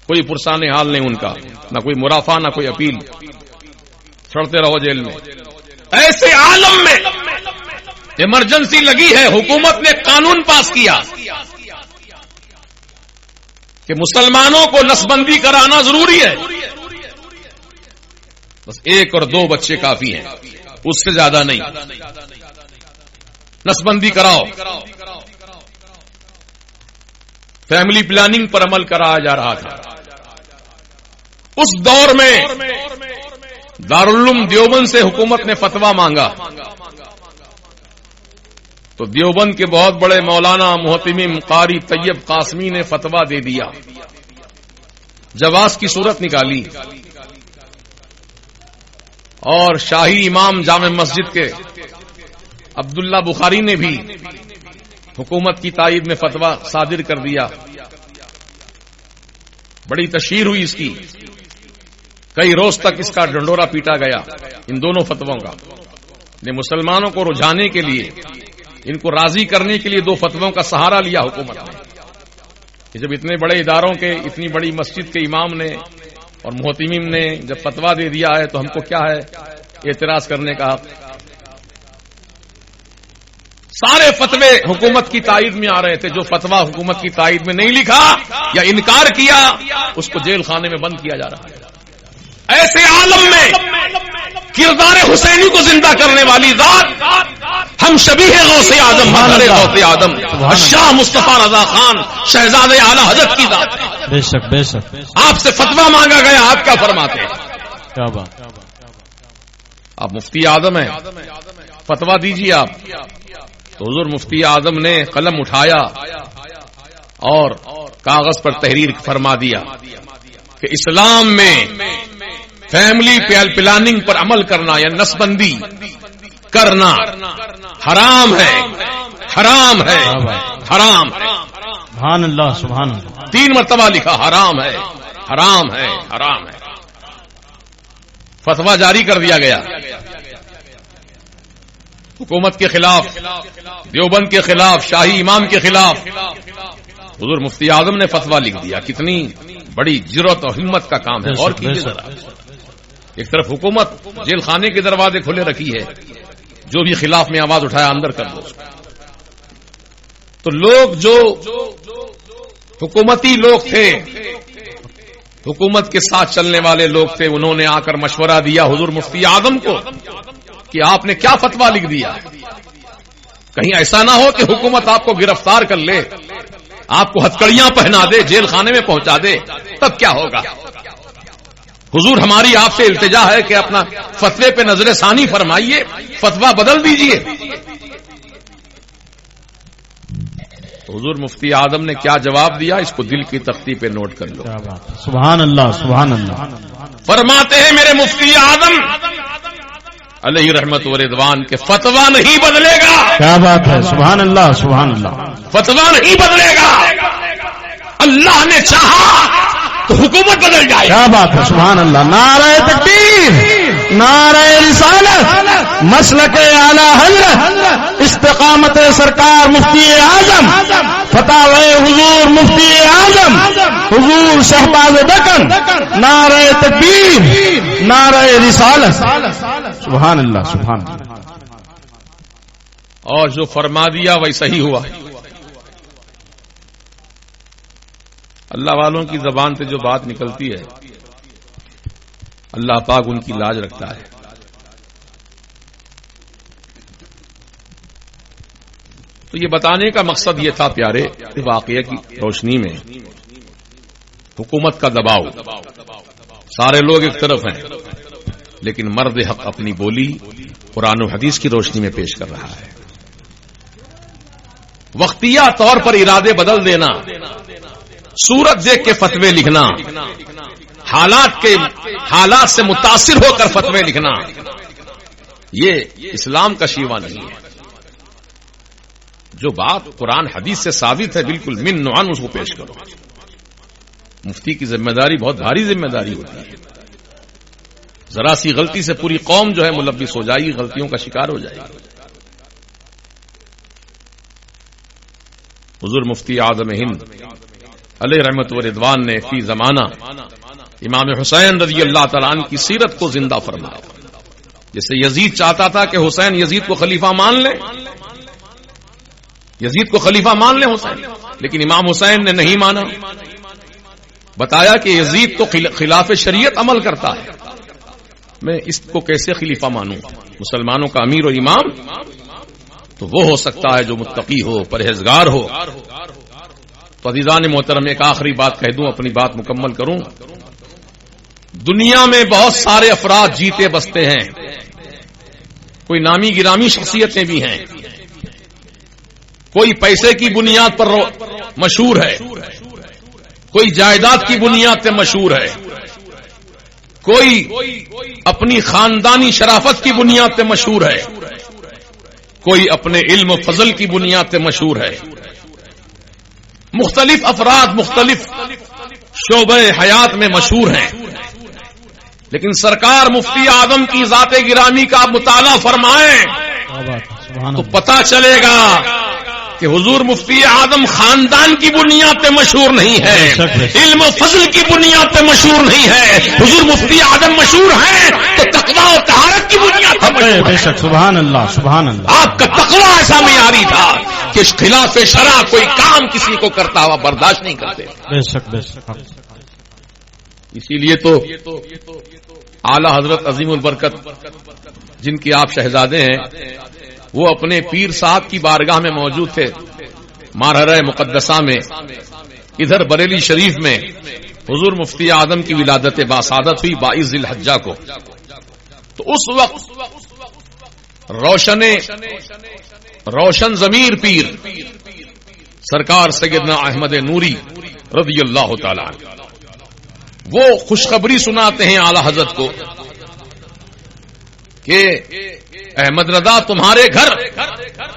[SPEAKER 1] کوئی پرسان حال نہیں ان کا, نہ کوئی مرافع نہ کوئی اپیل, چڑھتے رہو جیل میں. ایسے عالم میں ایمرجنسی لگی ہے, حکومت نے قانون پاس کیا کہ مسلمانوں کو نسبندی کرانا ضروری ہے, بس 1 اور 2 بچے کافی ہیں, اس سے زیادہ نہیں. نسبندی کراؤ. فیملی پلاننگ پر عمل کرایا جا رہا تھا. اس دور میں دارالعلوم دیوبند سے حکومت نے فتویٰ مانگا, تو دیوبند کے بہت بڑے مولانا محتمم قاری طیب قاسمی نے فتویٰ دے دیا, جواز کی صورت نکالی, اور شاہی امام جامع مسجد کے عبداللہ بخاری نے بھی حکومت کی تائید میں فتویٰ صادر کر دیا. بڑی تشہیر ہوئی اس کی, کئی روز تک اس کا ڈنڈورا پیٹا گیا ان دونوں فتووں کا. مسلمانوں کو رجھانے کے لیے, ان کو راضی کرنے کے لیے 2 فتووں کا سہارا لیا حکومت نے. جب اتنے بڑے اداروں کے, اتنی بڑی مسجد کے امام نے اور محتمم نے جب فتویٰ دے دیا ہے تو ہم کو کیا ہے اعتراض کرنے کا حق. سارے فتوے حکومت کی تائید میں آ رہے تھے. جو فتویٰ حکومت کی تائید میں نہیں لکھا یا انکار کیا اس کو جیل خانے میں بند کیا جا رہا ہے. ایسے عالم میں کردار حسینی کو زندہ کرنے والی ذات ہم شبیہ غوث اعظم حضرت غوث اعظم شاہ مصطفیٰ رضا خان شہزادے اعلی حضرت کی ذات ہے.
[SPEAKER 2] بے شک بے شک.
[SPEAKER 1] آپ سے فتویٰ مانگا گیا, آپ کیا فرماتے ہیں؟
[SPEAKER 2] کیا بات.
[SPEAKER 1] آپ مفتی اعظم ہیں, فتویٰ دیجیے آپ. تو حضور مفتی اعظم نے قلم اٹھایا اور کاغذ پر تحریر فرما دیا کہ اسلام میں فیملی پلاننگ پر عمل کرنا یا نسبندی کرنا حرام ہے, حرام ہے, حرام ہے.
[SPEAKER 2] سبحان اللہ سبحان اللہ.
[SPEAKER 1] 3 مرتبہ لکھا, حرام ہے, حرام ہے, حرام ہے. فتویٰ جاری کر دیا گیا حکومت کے خلاف, دیوبند کے خلاف, شاہی امام کے خلاف. حضور مفتی اعظم نے فتویٰ لکھ دیا. کتنی بڑی جرأت اور ہمت کا کام ہے. اور کیجیے ذرا. ایک طرف حکومت جیل خانے کے دروازے کھلے رکھی ہے، جو بھی خلاف میں آواز اٹھایا اندر کر دو. تو لوگ جو حکومتی لوگ تھے، حکومت کے ساتھ چلنے والے لوگ تھے، انہوں نے آ کر مشورہ دیا حضور مفتی اعظم کو کہ آپ نے کیا فتویٰ لکھ دیا. کہیں ایسا نہ ہو کہ حکومت آپ کو گرفتار کر لے، آپ کو ہتکڑیاں پہنا دے، جیل خانے میں پہنچا دے، تب کیا ہوگا. حضور ہماری آپ سے التجا ہے کہ اپنا فتوے پہ نظر ثانی فرمائیے، فتویٰ بدل دیجئے. حضور مفتی اعظم نے کیا جواب دیا، اس کو دل کی تختی پہ نوٹ کر لو.
[SPEAKER 2] سبحان اللہ سبحان اللہ.
[SPEAKER 1] فرماتے ہیں میرے مفتی اعظم علیہ رحمت و رضوان کے فتویٰ نہیں بدلے گا.
[SPEAKER 2] کیا بات ہے، سبحان اللہ سبحان اللہ.
[SPEAKER 1] فتویٰ نہیں بدلے گا. اللہ نے چاہا تو حکومت بدل جائے.
[SPEAKER 2] کیا بات ہے، سبحان اللہ. نعرہ تکبیر، نعرہ رسالت، مسلک اعلی حضرت، استقامت سرکار مفتی اعظم، فتاوی حضور مفتی اعظم حضور شہباز دکن. نعرہ تکبیر، نعرہ رسالت. سبحان اللہ سبحان اللہ.
[SPEAKER 1] اور جو فرما دیا ویسا ہی ہوا. اللہ والوں کی زبان سے جو بات نکلتی ہے اللہ پاک ان کی لاج رکھتا ہے. تو یہ بتانے کا مقصد یہ تھا پیارے، واقعہ کی روشنی میں حکومت کا دباؤ، سارے لوگ ایک طرف ہیں، لیکن مرد حق اپنی بولی قرآن و حدیث کی روشنی میں پیش کر رہا ہے. وقتیہ طور پر ارادے بدل دینا، صورت دیکھ کے فتوے لکھنا، حالات سے متاثر ہو کر فتوے لکھنا، یہ اسلام کا شیوا نہیں ہے. جو بات قرآن حدیث سے ثابت ہے بالکل من نوعن اس کو پیش کرو. مفتی کی ذمہ داری بہت بھاری ذمہ داری ہوتی ہے. ذرا سی غلطی سے پوری قوم جو ہے ملوث ہو جائے گی، غلطیوں کا شکار ہو جائے گی. حضور مفتی اعظم ہند علیہ رحمت و رضوان نے فی زمانہ امام حسین رضی اللہ تعالیٰ عنہ کی سیرت کو زندہ فرمایا. جیسے یزید چاہتا تھا کہ حسین یزید کو خلیفہ مان لے، یزید کو خلیفہ مان لے حسین، لیکن امام حسین نے نہیں مانا. بتایا کہ یزید تو خلاف شریعت عمل کرتا ہے، میں اس کو کیسے خلیفہ مانوں. مسلمانوں کا امیر و امام تو وہ ہو سکتا ہے جو متقی ہو، پرہیزگار ہو. تو عزیزان محترم ایک آخری بات کہہ دوں، اپنی بات مکمل کروں. دنیا میں بہت سارے افراد جیتے بستے ہیں، کوئی نامی گرامی شخصیتیں بھی ہیں، کوئی پیسے کی بنیاد پر مشہور ہے، کوئی جائیداد کی بنیاد پہ مشہور ہے، کوئی اپنی خاندانی شرافت کی بنیاد پہ مشہور ہے، کوئی اپنے علم و فضل کی بنیاد پہ مشہور ہے. مختلف افراد مختلف شعبہ حیات میں مشہور ہیں، لیکن سرکار مفتی اعظم کی ذات گرامی کا آپ مطالعہ فرمائیں تو پتہ چلے گا کہ حضور مفتی اعظم خاندان کی بنیاد پہ مشہور نہیں ہے، علم و فضل کی بنیاد پہ مشہور نہیں ہے. حضور مفتی اعظم مشہور ہیں تو تقویٰ و طہارت کی بنیاد پر مشہور ہے.
[SPEAKER 2] سبحان اللہ سبحان اللہ.
[SPEAKER 1] آپ کا تقویٰ ایسا معیاری تھا کہ خلاف شرع کوئی کام کسی کو کرتا ہوا برداشت نہیں کرتے.
[SPEAKER 2] بے شک بے شک.
[SPEAKER 1] اسی لیے تو اعلی حضرت عظیم البرکت جن کے آپ شہزادے ہیں، وہ اپنے پیر صاحب کی بارگاہ میں موجود تھے مارحرہ مقدسہ میں. ادھر بریلی شریف میں حضور مفتی اعظم کی ولادت باسعادت ہوئی 22 ذی الحجہ کو. تو اس وقت روشن ضمیر پیر سرکار سیدنا احمد نوری رضی اللہ تعالی عنہ وہ خوشخبری سناتے ہیں اعلی حضرت کو کہ احمد رضا تمہارے گھر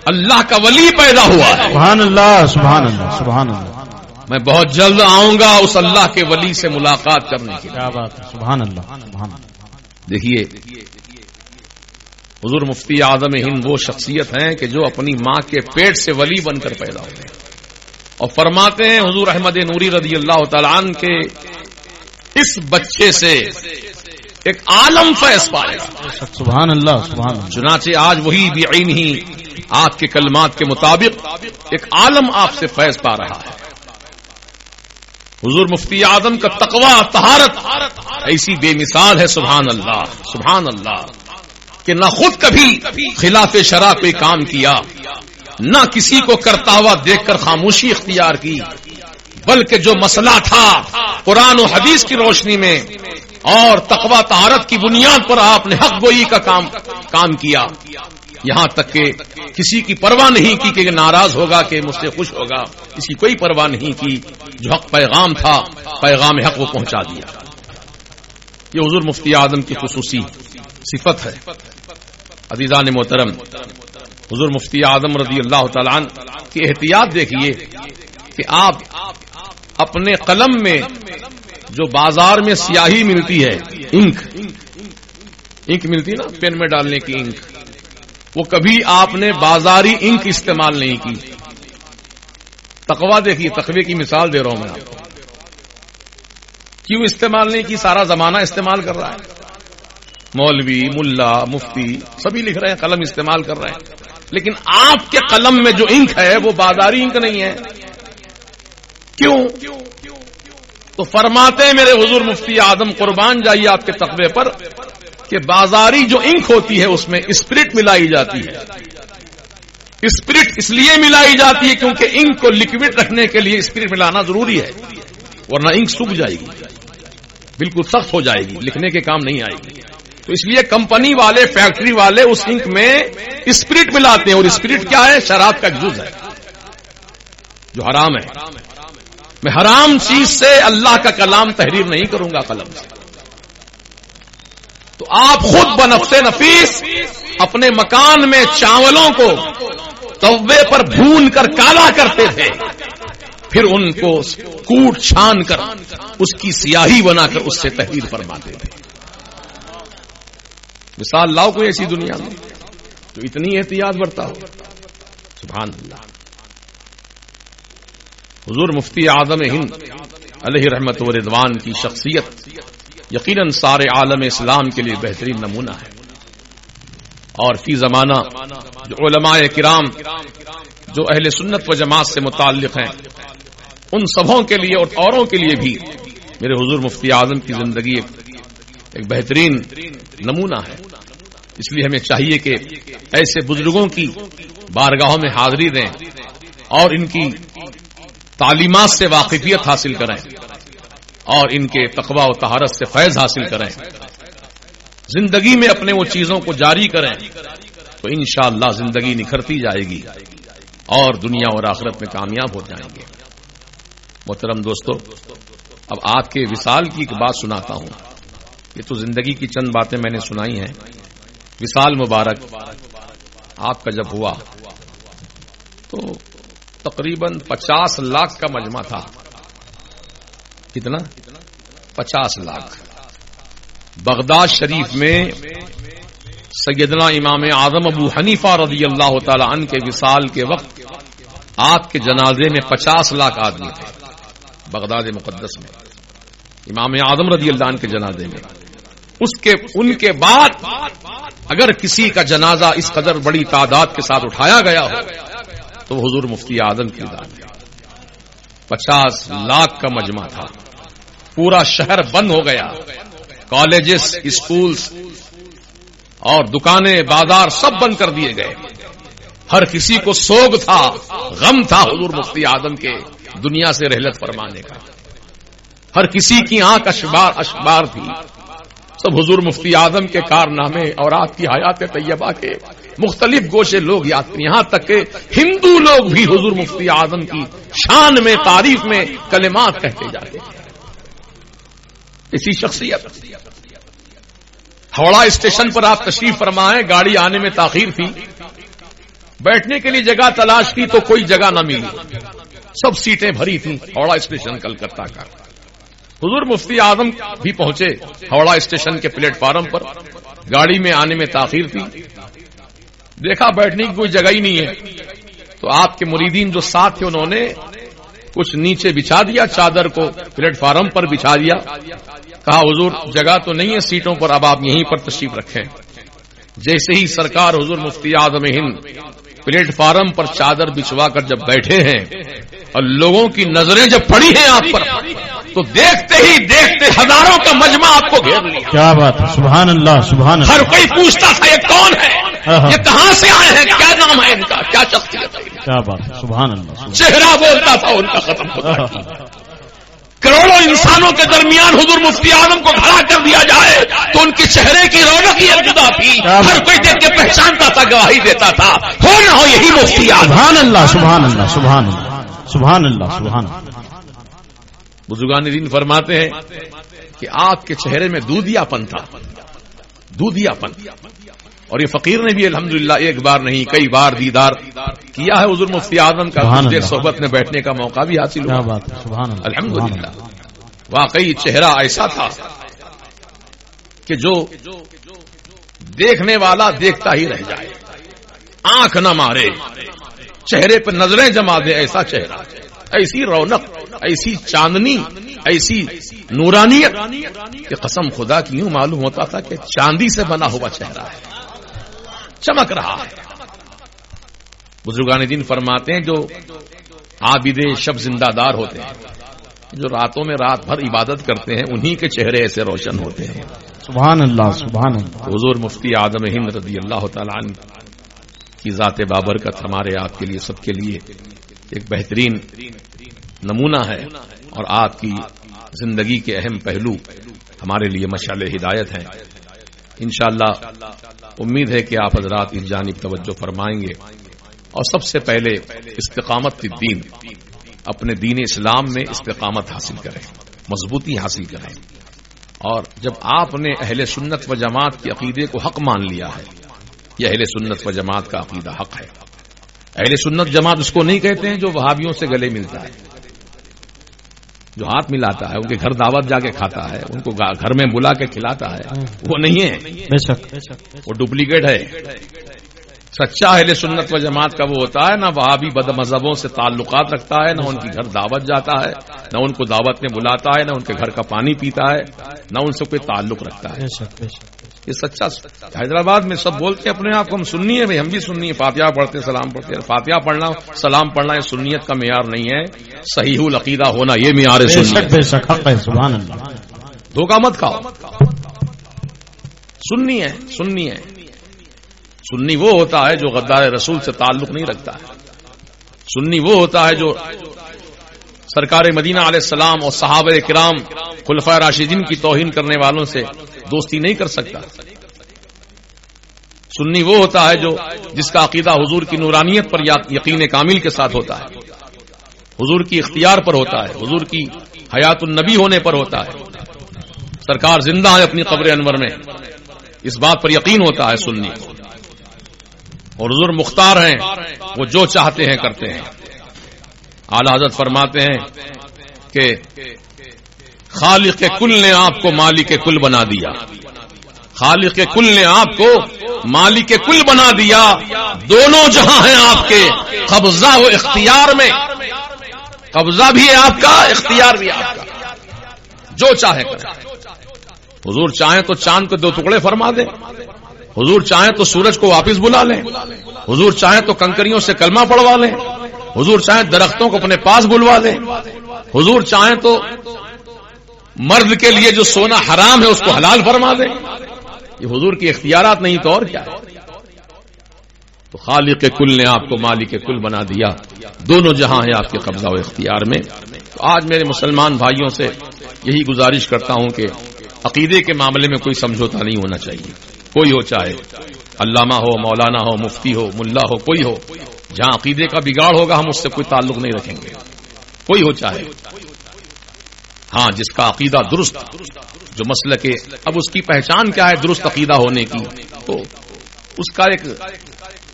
[SPEAKER 1] اللہ کا ولی پیدا ہوا ہے.
[SPEAKER 2] سبحان اللہ سبحان اللہ سبحان اللہ.
[SPEAKER 1] میں بہت جلد آؤں گا اس اللہ کے ولی سے ملاقات کرنے کے لیے.
[SPEAKER 2] کیا بات ہے، سبحان اللہ سبحان اللہ.
[SPEAKER 1] دیکھیے حضور مفتی اعظم ہند وہ شخصیت ہیں کہ جو اپنی ماں کے پیٹ سے ولی بن کر پیدا ہوئے ہیں. اور فرماتے ہیں حضور احمد نوری رضی اللہ تعالی عنہ کے اس بچے سے ایک عالم فیض پائے گا.
[SPEAKER 2] سبحان اللہ سبحان اللہ.
[SPEAKER 1] چنانچہ آج وہی بعین ہی آپ کے کلمات کے مطابق ایک عالم آپ سے فیض پا رہا ہے. حضور مفتی اعظم کا تقوی طہارت ایسی بے مثال ہے. سبحان اللہ سبحان اللہ کہ نہ خود کبھی خلاف شرع کوئی کام کیا، نہ کسی کو کرتا ہوا دیکھ کر خاموشی اختیار کی، بلکہ جو مسئلہ تھا قرآن و حدیث کی روشنی میں اور تقوی طہارت کی بنیاد پر آپ نے حق گوئی کا کام کیا. یہاں تک کہ کسی کی پرواہ نہیں کی کہ ناراض ہوگا کہ مجھ سے خوش ہوگا، کسی کوئی پرواہ نہیں کی. جو حق پیغام تھا پیغام حق وہ پہنچا دیا. یہ حضور مفتی اعظم کی خصوصی صفت ہے. عزیزان محترم، حضور مفتی اعظم رضی اللہ تعالیٰ عنہ کی احتیاط دیکھیے کہ آپ اپنے قلم میں جو بازار میں سیاہی ملتی ہے، انک ملتی نا پین میں ڈالنے کی انک، وہ کبھی آپ نے بازاری انک استعمال نہیں کی. تقوی دیکھیے، تقوی کی مثال دے رہا ہوں میں آپ کو. کیوں استعمال نہیں کی؟ سارا زمانہ استعمال کر رہا ہے. مولوی، ملا، مفتی سبھی لکھ رہے ہیں، قلم استعمال کر رہے ہیں، لیکن آپ کے قلم میں جو انک ہے وہ بازاری انک نہیں ہے. کیوں؟ تو فرماتے ہیں میرے حضور مفتی اعظم، قربان جائیے آپ کے تقوی پر، کہ بازاری جو انک ہوتی ہے اس میں اسپرٹ ملائی جاتی ہے. اسپرٹ اس لیے ملائی جاتی ہے کیونکہ انک کو لکوڈ رکھنے کے لیے اسپرٹ ملانا ضروری ہے، ورنہ انک سوکھ جائے گی، بالکل سخت ہو جائے گی، لکھنے کے کام نہیں آئے گی. تو اس لیے کمپنی والے، فیکٹری والے اس انک میں اسپرٹ ملاتے ہیں. اور اسپرٹ کیا ہے؟ شراب کا ایک جز ہے جو حرام ہے. میں حرام چیز سے اللہ کا کلام تحریر نہیں کروں گا قلم سے. تو آپ خود بنفس نفیس اپنے مکان میں چاولوں کو توے پر بھون کر کالا کرتے تھے، پھر ان کو کوٹ چھان کر اس کی سیاہی بنا کر اس سے تحریر فرماتے تھے. مثال لاؤ کوئی ایسی دنیا میں تو اتنی احتیاط برتا ہو. سبحان اللہ. حضور مفتی اعظم ہند علیہ رحمت و رضوان کی شخصیت یقیناً سارے عالم اسلام کے لیے بہترین نمونہ ہے. اور فی زمانہ جو علماء کرام جو اہل سنت و جماعت سے متعلق ہیں، ان سبوں کے لیے اور اوروں کے لیے بھی میرے حضور مفتی اعظم کی زندگی ایک بہترین نمونہ ہے. اس لیے ہمیں چاہیے کہ ایسے بزرگوں کی بارگاہوں میں حاضری دیں اور ان کی تعلیمات سے واقفیت حاصل کریں اور ان کے تقوی و طہارت سے فیض حاصل کریں. زندگی میں اپنے وہ چیزوں کو جاری کریں تو انشاءاللہ زندگی نکھرتی جائے گی اور دنیا اور آخرت میں کامیاب ہو جائیں گے. محترم دوستو، اب آپ کے وصال کی ایک بات سناتا ہوں. یہ تو زندگی کی چند باتیں میں نے سنائی ہیں. وصال مبارک آپ کا جب ہوا تو تقریباً 50 لاکھ کا مجمع تھا. کتنا؟ 50 لاکھ. بغداد شریف میں سیدنا امام اعظم ابو حنیفہ رضی اللہ تعالی عنہ کے وصال کے وقت آپ کے جنازے میں 50 لاکھ آدمی تھے. بغداد مقدس میں امام اعظم رضی اللہ عنہ کے جنازے میں. ان کے بعد اگر کسی کا جنازہ اس قدر بڑی تعداد کے ساتھ اٹھایا گیا ہو تو حضور مفتی اعظم کی ذات. 50 لاکھ کا مجمع تھا. پورا شہر بند ہو گیا. کالجز، اسکولز اور دکانیں، بازار سب بند کر دیے گئے. ہر کسی کو سوگ تھا، غم تھا حضور مفتی اعظم کے دنیا سے رحلت فرمانے کا. ہر کسی کی آنکھ اشبار تھی. سب حضور مفتی اعظم کے کارنامے اور آپ کی حیات طیبہ کے مختلف گوشے لوگ یاد کریں. یہاں تک کہ ہندو لوگ بھی حضور مفتی اعظم کی شان میں، تعریف میں کلمات کہتے جاتے ہیں. اسی شخصیت. ہاوڑہ اسٹیشن پر آپ تشریف فرمائیں، گاڑی آنے میں تاخیر تھی، بیٹھنے کے لیے جگہ تلاش کی تو کوئی جگہ نہ ملی، سب سیٹیں بھری تھیں. ہاوڑہ اسٹیشن کلکتہ کا. حضور مفتی اعظم بھی پہنچے ہاوڑہ اسٹیشن کے پلیٹ فارم پر. گاڑی میں آنے میں تاخیر تھی، دیکھا بیٹھنے کی کوئی جگہ ہی نہیں ہے. تو آپ کے مریدین جو ساتھ تھے انہوں نے کچھ نیچے بچھا دیا چادر کو، پلیٹ فارم پر بچھا دیا، کہا حضور جگہ تو نہیں ہے سیٹوں پر، اب آپ یہیں پر تشریف رکھیں۔ جیسے ہی سرکار حضور مفتی اعظم ہند پلیٹ فارم پر چادر بچھوا کر جب بیٹھے ہیں اور لوگوں کی نظریں جب پڑی ہیں آپ پر، تو دیکھتے ہی دیکھتے ہزاروں کا مجمع آپ کو گھیر لیا۔
[SPEAKER 2] کیا بات ہے، سبحان اللہ سبحان اللہ۔
[SPEAKER 1] ہر کوئی پوچھتا تھا یہ کون ہے، یہ کہاں سے آئے ہیں، کیا نام ہے ان کا، کیا شخصیت ہے،
[SPEAKER 2] کیا بات ہے، سبحان اللہ۔
[SPEAKER 1] چہرہ بولتا تھا ان کا ختم ہوتا تھا۔ کروڑوں انسانوں کے درمیان حضور مفتی اعظم کو کھڑا کر دیا جائے تو ان کے چہرے کی رونق ہی جدا تھی، ہر کوئی دیکھ کے پہچانتا تھا، گواہی دیتا تھا، ہو نہ ہو یہی مفتی اعظم۔
[SPEAKER 2] سبحان اللہ سبحان اللہ سبحان اللہ سبحان اللہ سبحان اللہ۔
[SPEAKER 1] بزرگان دین فرماتے ہیں کہ آپ کے چہرے میں دودھیا پن تھا، دودھیا پن، اور یہ فقیر نے بھی الحمدللہ ایک بار نہیں کئی بار دیدار کیا ہے حضور مفتی اعظم کا، کچھ دیر صحبت میں بیٹھنے کا موقع بھی حاصل ہوا۔
[SPEAKER 2] کیا بات ہے، سبحان اللہ
[SPEAKER 1] الحمدللہ واقعی چہرہ ایسا تھا کہ جو دیکھنے والا دیکھتا ہی رہ جائے، آنکھ نہ مارے، چہرے پہ نظریں جما دے، ایسا چہرہ، ایسی رونق، ایسی چاندنی، ایسی نورانیت کہ قسم خدا کی یوں معلوم ہوتا تھا کہ چاندی سے بنا ہوا چہرہ ہے، چمک رہا ہے۔ بزرگان دین فرماتے ہیں جو عابد شب زندہ دار ہوتے ہیں، جو راتوں میں رات بھر عبادت کرتے ہیں، انہی کے چہرے ایسے روشن ہوتے ہیں۔
[SPEAKER 2] سبحان اللہ سبحان اللہ۔
[SPEAKER 1] حضور مفتی اعظم ہند رضی اللہ تعالی عنہ کی ذات بابرکت ہمارے آپ کے لیے، سب کے لیے ایک بہترین نمونہ ہے، اور آپ کی زندگی کے اہم پہلو ہمارے لیے مشعل ہدایت ہیں۔ انشاءاللہ امید ہے کہ آپ حضرات اس جانب توجہ فرمائیں گے، اور سب سے پہلے استقامت فی الدین، اپنے دین اسلام میں استقامت حاصل کریں، مضبوطی حاصل کریں۔ اور جب آپ نے اہل سنت و جماعت کے عقیدے کو حق مان لیا ہے، یہ اہل سنت و جماعت کا عقیدہ حق ہے۔ اہل سنت جماعت اس کو نہیں کہتے ہیں جو وہابیوں سے گلے ملتا ہے، جو ہاتھ ملاتا ہے، ان کے گھر دعوت جا کے کھاتا ہے، ان کو گھر میں بلا کے کھلاتا ہے، وہ نہیں ہے،
[SPEAKER 2] بے شک
[SPEAKER 1] وہ ڈپلیکیٹ ہے۔ سچا اہل سنت و جماعت کا وہ ہوتا ہے، نہ وہابی بد مذہبوں سے تعلقات رکھتا ہے، نہ ان کی گھر دعوت جاتا ہے، نہ ان کو دعوت میں بلاتا ہے، نہ ان کے گھر کا پانی پیتا ہے، نہ ان سے کوئی تعلق رکھتا ہے۔ یہ سچا حیدرآباد میں سب بولتے ہیں اپنے آپ کو ہم سنی ہیں، بھائی ہم بھی سنی ہیں، فاتحہ پڑھتے ہیں، سلام پڑھتے ہیں۔ فاتحہ پڑھنا، سلام پڑھنا یہ سنیت کا معیار نہیں ہے، صحیح العقیدہ ہونا یہ معیار ہے سنیت۔
[SPEAKER 2] بے شک حق ہے، سبحان اللہ۔
[SPEAKER 1] دھوکہ مت کھاؤ، سنی ہے، سنی ہے۔ سنی وہ ہوتا ہے جو غدار رسول سے تعلق نہیں رکھتا ہے، سنی وہ ہوتا ہے جو سرکار مدینہ علیہ السلام اور صحابہ کرام خلفائے راشدین کی توہین کرنے والوں سے دوستی نہیں کر سکتا۔ سنی وہ ہوتا ہے جو جس کا عقیدہ حضور کی نورانیت پر یقین کامل کے ساتھ ہوتا ہے، حضور کی اختیار پر ہوتا ہے، حضور کی حیات النبی ہونے پر ہوتا ہے، سرکار زندہ ہے اپنی قبر انور میں، اس بات پر یقین ہوتا ہے سنی۔ اور حضور مختار ہیں، وہ جو چاہتے ہیں کرتے ہیں۔ اعلی حضرت فرماتے ہیں کہ خالق کل نے آپ کو مالک کل بنا دیا، خالق کل نے آپ کو مالک کل بنا دیا، دونوں جہاں ہیں آپ کے، قبضہ و اختیار میں، قبضہ بھی ہے آپ کا، اختیار بھی آپ کا، جو چاہے کریں۔ حضور چاہیں تو چاند کو 2 ٹکڑے فرما دیں، حضور چاہیں تو سورج کو واپس بلا لیں، حضور چاہیں تو کنکریوں سے کلمہ پڑھوا لیں، حضور چاہیں درختوں کو اپنے پاس بلوا لیں، حضور چاہیں تو مرد کے لیے جو سونا حرام ہے اس کو حلال فرما دیں۔ یہ حضور کی اختیارات نہیں تو اور کیا ہے؟ تو خالق کل نے آپ کو مالک کل بنا دیا، دونوں جہاں ہیں آپ کے قبضہ و اختیار میں۔ تو آج میرے مسلمان بھائیوں سے یہی گزارش کرتا ہوں کہ عقیدے کے معاملے میں کوئی سمجھوتا نہیں ہونا چاہیے، کوئی ہو، چاہے علامہ ہو، مولانا ہو، مفتی ہو، ملا ہو، کوئی ہو، جہاں عقیدے کا بگاڑ ہوگا ہم اس سے کوئی تعلق نہیں رکھیں گے، کوئی ہو چاہے۔ ہاں جس کا عقیدہ درست، جو مسلک، اب اس کی پہچان کیا ہے درست عقیدہ ہونے کی، تو اس کا ایک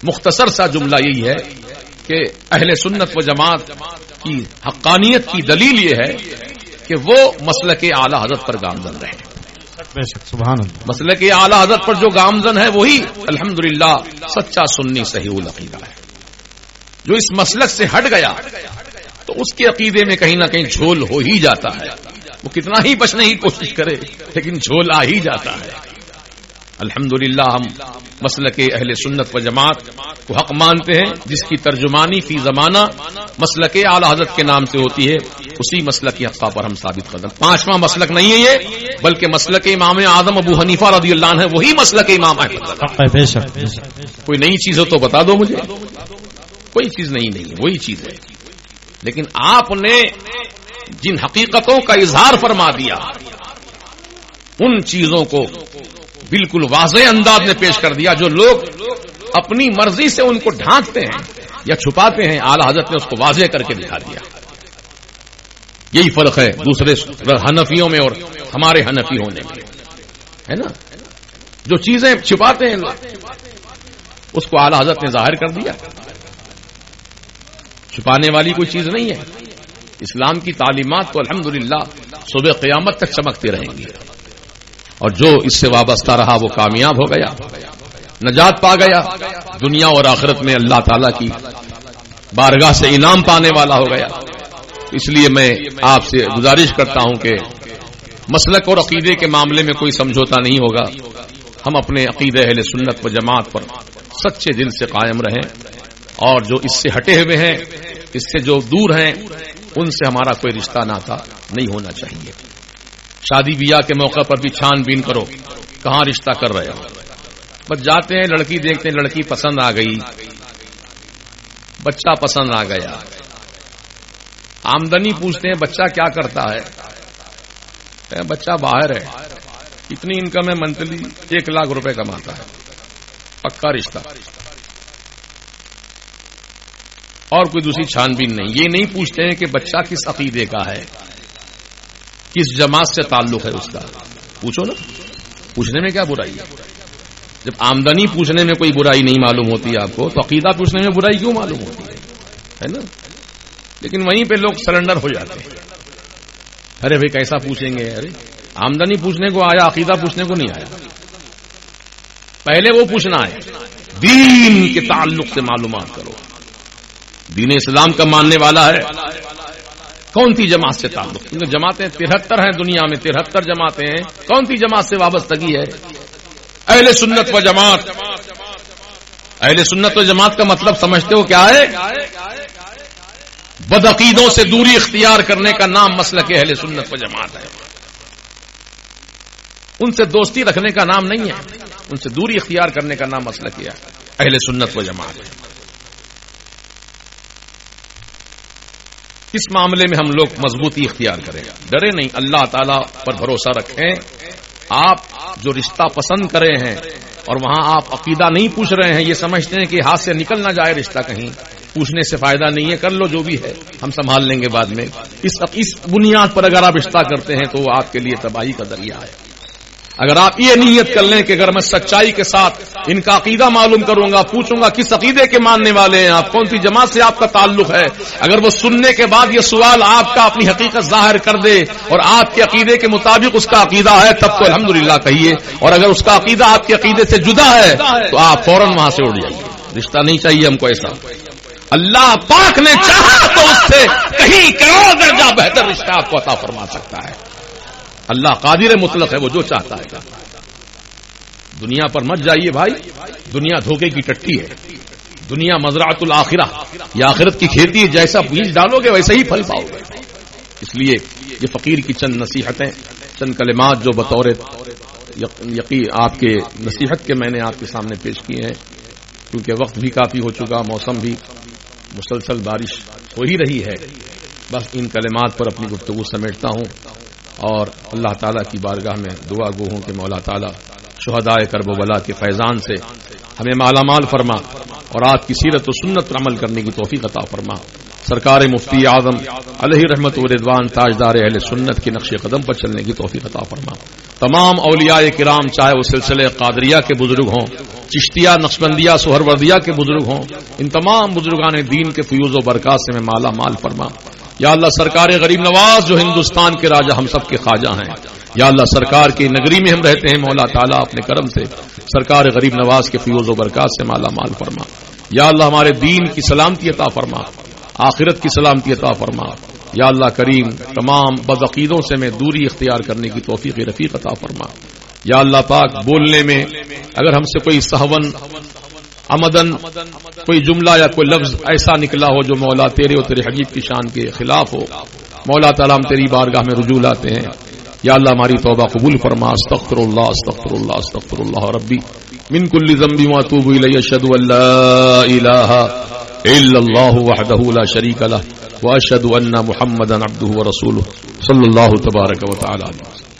[SPEAKER 1] مختصر سا جملہ یہی ہے کہ اہل سنت و جماعت کی حقانیت کی دلیل یہ ہے کہ وہ مسلک اعلی حضرت پر گامزن رہے۔
[SPEAKER 2] سبحان اللہ۔
[SPEAKER 1] مسلک اعلی حضرت پر جو گامزن ہے وہی الحمدللہ سچا سنی صحیح العقیدہ ہے۔ جو اس مسلک سے ہٹ گیا، تو اس کے عقیدے میں کہیں نہ کہیں جھول ہو ہی جاتا ہے. وہ کتنا ہی بچنے کی کوشش کرے لیکن جھول آ ہی جاتا ہے. الحمدللہ ہم مسلک اہل سنت و جماعت کو حق مانتے ہیں جس کی ترجمانی فی زمانہ مسلک اعلی حضرت کے نام سے ہوتی ہے. اسی مسلک کی حقہ پر ہم ثابت قدم. پانچواں مسلک نہیں ہے یہ بلکہ مسلک امام اعظم ابو حنیفہ رضی اللہ عنہ وہی مسلک امام احمد. کوئی نئی چیز ہو تو بتا دو مجھے. کوئی چیز نہیں ہے وہی چیز ہے. لیکن آپ نے جن حقیقتوں کا اظہار فرما دیا ان چیزوں کو بالکل واضح انداز میں پیش کر دیا. جو لوگ اپنی مرضی سے ان کو ڈھانکتے ہیں یا چھپاتے ہیں اعلی حضرت نے اس کو واضح کر کے دکھا دیا. یہی فرق ہے دوسرے حنفیوں میں اور ہمارے حنفی ہونے میں ہے نا. جو چیزیں چھپاتے ہیں اس کو اعلی حضرت نے ظاہر کر دیا. چھپانے والی کوئی چیز نہیں ہے. اسلام کی تعلیمات تو الحمدللہ صبح قیامت تک چمکتے رہیں گی اور جو اس سے وابستہ رہا وہ کامیاب ہو گیا, نجات پا گیا, دنیا اور آخرت میں اللہ تعالی کی بارگاہ سے انعام پانے والا ہو گیا. اس لیے میں آپ سے گزارش کرتا ہوں کہ مسلک اور عقیدے کے معاملے میں کوئی سمجھوتا نہیں ہوگا. ہم اپنے عقیدہ اہل سنت و جماعت پر سچے دل سے قائم رہیں اور جو اس سے ہٹے ہوئے ہیں, اس سے جو دور ہیں, ان سے ہمارا کوئی رشتہ ناتا نہیں ہونا چاہیے. شادی بیاہ کے موقع پر بھی چھان بین کرو کہاں رشتہ کر رہے ہو. بس جاتے ہیں, لڑکی دیکھتے ہیں, لڑکی پسند آ گئی, بچہ پسند آ گیا, آمدنی پوچھتے ہیں بچہ کیا کرتا ہے, بچہ باہر ہے, اتنی انکم ہے منتھلی 1 لاکھ روپے کماتا ہے, پکا رشتہ. اور کوئی دوسری چھان بین نہیں. یہ نہیں پوچھتے ہیں کہ بچہ کس عقیدے کا ہے, کس جماعت سے تعلق ہے اس کا. پوچھو نا, پوچھنے میں کیا برائی ہے. جب آمدنی پوچھنے میں کوئی برائی نہیں معلوم ہوتی آپ کو تو عقیدہ پوچھنے میں برائی کیوں معلوم ہوتی ہے نا. لیکن وہیں پہ لوگ سرنڈر ہو جاتے ہیں. ارے بھائی کیسا پوچھیں گے, ارے آمدنی پوچھنے کو آیا, عقیدہ پوچھنے کو نہیں آیا. پہلے وہ پوچھنا ہے دین کے تعلق سے معلومات کرو. دین اسلام کا ماننے والا ہے, کون سی جماعت سے تعلق, کیونکہ جماعتیں 73 ہیں دنیا میں, 73 جماعتیں ہیں, کون سی جماعت سے وابستگی ہے. اہل سنت و جماعت. اہل سنت و جماعت کا مطلب سمجھتے ہو کیا ہے؟ بدعقیدوں سے دوری اختیار کرنے کا نام مسلک اہل سنت و جماعت ہے. ان سے دوستی رکھنے کا نام نہیں ہے, ان سے دوری اختیار کرنے کا نام مسلک ہے اہل سنت و جماعت ہے. اس معاملے میں ہم لوگ مضبوطی اختیار کریں, ڈرے نہیں, اللہ تعالی پر بھروسہ رکھیں. آپ جو رشتہ پسند کرے ہیں اور وہاں آپ عقیدہ نہیں پوچھ رہے ہیں, یہ سمجھتے ہیں کہ ہاتھ سے نکل نہ جائے رشتہ, کہیں پوچھنے سے فائدہ نہیں ہے, کر لو جو بھی ہے, ہم سنبھال لیں گے بعد میں. اس بنیاد پر اگر آپ رشتہ کرتے ہیں تو وہ آپ کے لیے تباہی کا ذریعہ ہے. اگر آپ یہ نیت کر لیں کہ اگر میں سچائی کے ساتھ ان کا عقیدہ معلوم کروں گا, پوچھوں گا کس عقیدے کے ماننے والے ہیں آپ, کون سی جماعت سے آپ کا تعلق ہے, اگر وہ سننے کے بعد یہ سوال آپ کا اپنی حقیقت ظاہر کر دے اور آپ کے عقیدے کے مطابق اس کا عقیدہ ہے, تب تو الحمدللہ کہیے. اور اگر اس کا عقیدہ آپ کے عقیدے سے جدا ہے تو آپ فوراً وہاں سے اٹھ جائیے. رشتہ نہیں چاہیے ہم کو ایسا. اللہ پاک نے چاہا تو اس سے کہیں کروڑ درجہ بہتر رشتہ آپ کو عطا فرما سکتا ہے. اللہ قادر مطلق ہے, وہ جو چاہتا ہے. دنیا پر مت جائیے بھائی, دنیا دھوکے کی ٹٹی ہے. دنیا مزرعۃ الآخرہ, یہ آخرت کی کھیتی ہے, جیسا بیج ڈالو گے ویسے ہی پھل پاؤ گے. اس لیے یہ فقیر کی چند نصیحتیں, چند کلمات جو بطور یقین آپ کے نصیحت کے میں نے آپ کے سامنے پیش کیے ہیں, کیونکہ وقت بھی کافی ہو چکا, موسم بھی مسلسل بارش ہو ہی رہی ہے. بس ان کلمات پر اپنی گفتگو سمیٹتا ہوں اور اللہ تعالیٰ کی بارگاہ میں دعا گو ہوں کہ مولا تعالیٰ شہدائے کرب و بلا کے فیضان سے ہمیں مالا مال فرما اور آپ کی سیرت و سنت پر عمل کرنے کی توفیق عطا فرما. سرکار مفتی اعظم علیہ رحمت و رضوان تاجدار اہل سنت کے نقش قدم پر چلنے کی توفیق عطا فرما. تمام اولیاء کرام, چاہے وہ سلسلے قادریہ کے بزرگ ہوں, چشتیہ, نقشبندیہ, سہروردیہ کے بزرگ ہوں, ان تمام بزرگان دین کے فیوز و برکات سے میں مالا مال فرما. یا اللہ سرکار غریب نواز جو ہندوستان کے راجہ ہم سب کے خواجہ ہیں, یا اللہ سرکار کی نگری میں ہم رہتے ہیں, مولا تعالیٰ اپنے کرم سے سرکار غریب نواز کے فیوز و برکات سے مالا مال فرما. یا اللہ ہمارے دین کی سلامتی عطا فرما, آخرت کی سلامتی عطا فرما. یا اللہ کریم تمام بدعقیدوں سے میں دوری اختیار کرنے کی توفیق رفیق عطا فرما. یا اللہ پاک بولنے میں اگر ہم سے کوئی سہون عمدن کوئی جملہ یا کوئی لفظ ایسا نکلا ہو جو مولا تیرے اور تیرے حبیب کی شان کے خلاف ہو، مولا تعالیٰ ہم تیری بارگاہ میں رجوع لاتے ہیں. یا اللہ ہماری توبہ قبول فرما. استغفر اللہ استغفر اللہ استغفر اللہ ربی من کل ذنب واتوب الیہ. اشہد ان لا الہ الا اللہ وحدہ لا شریک لہ واشہد ان محمدا عبدہ ورسولہ صلی اللہ تبارک و تعالی علیہ وسلم.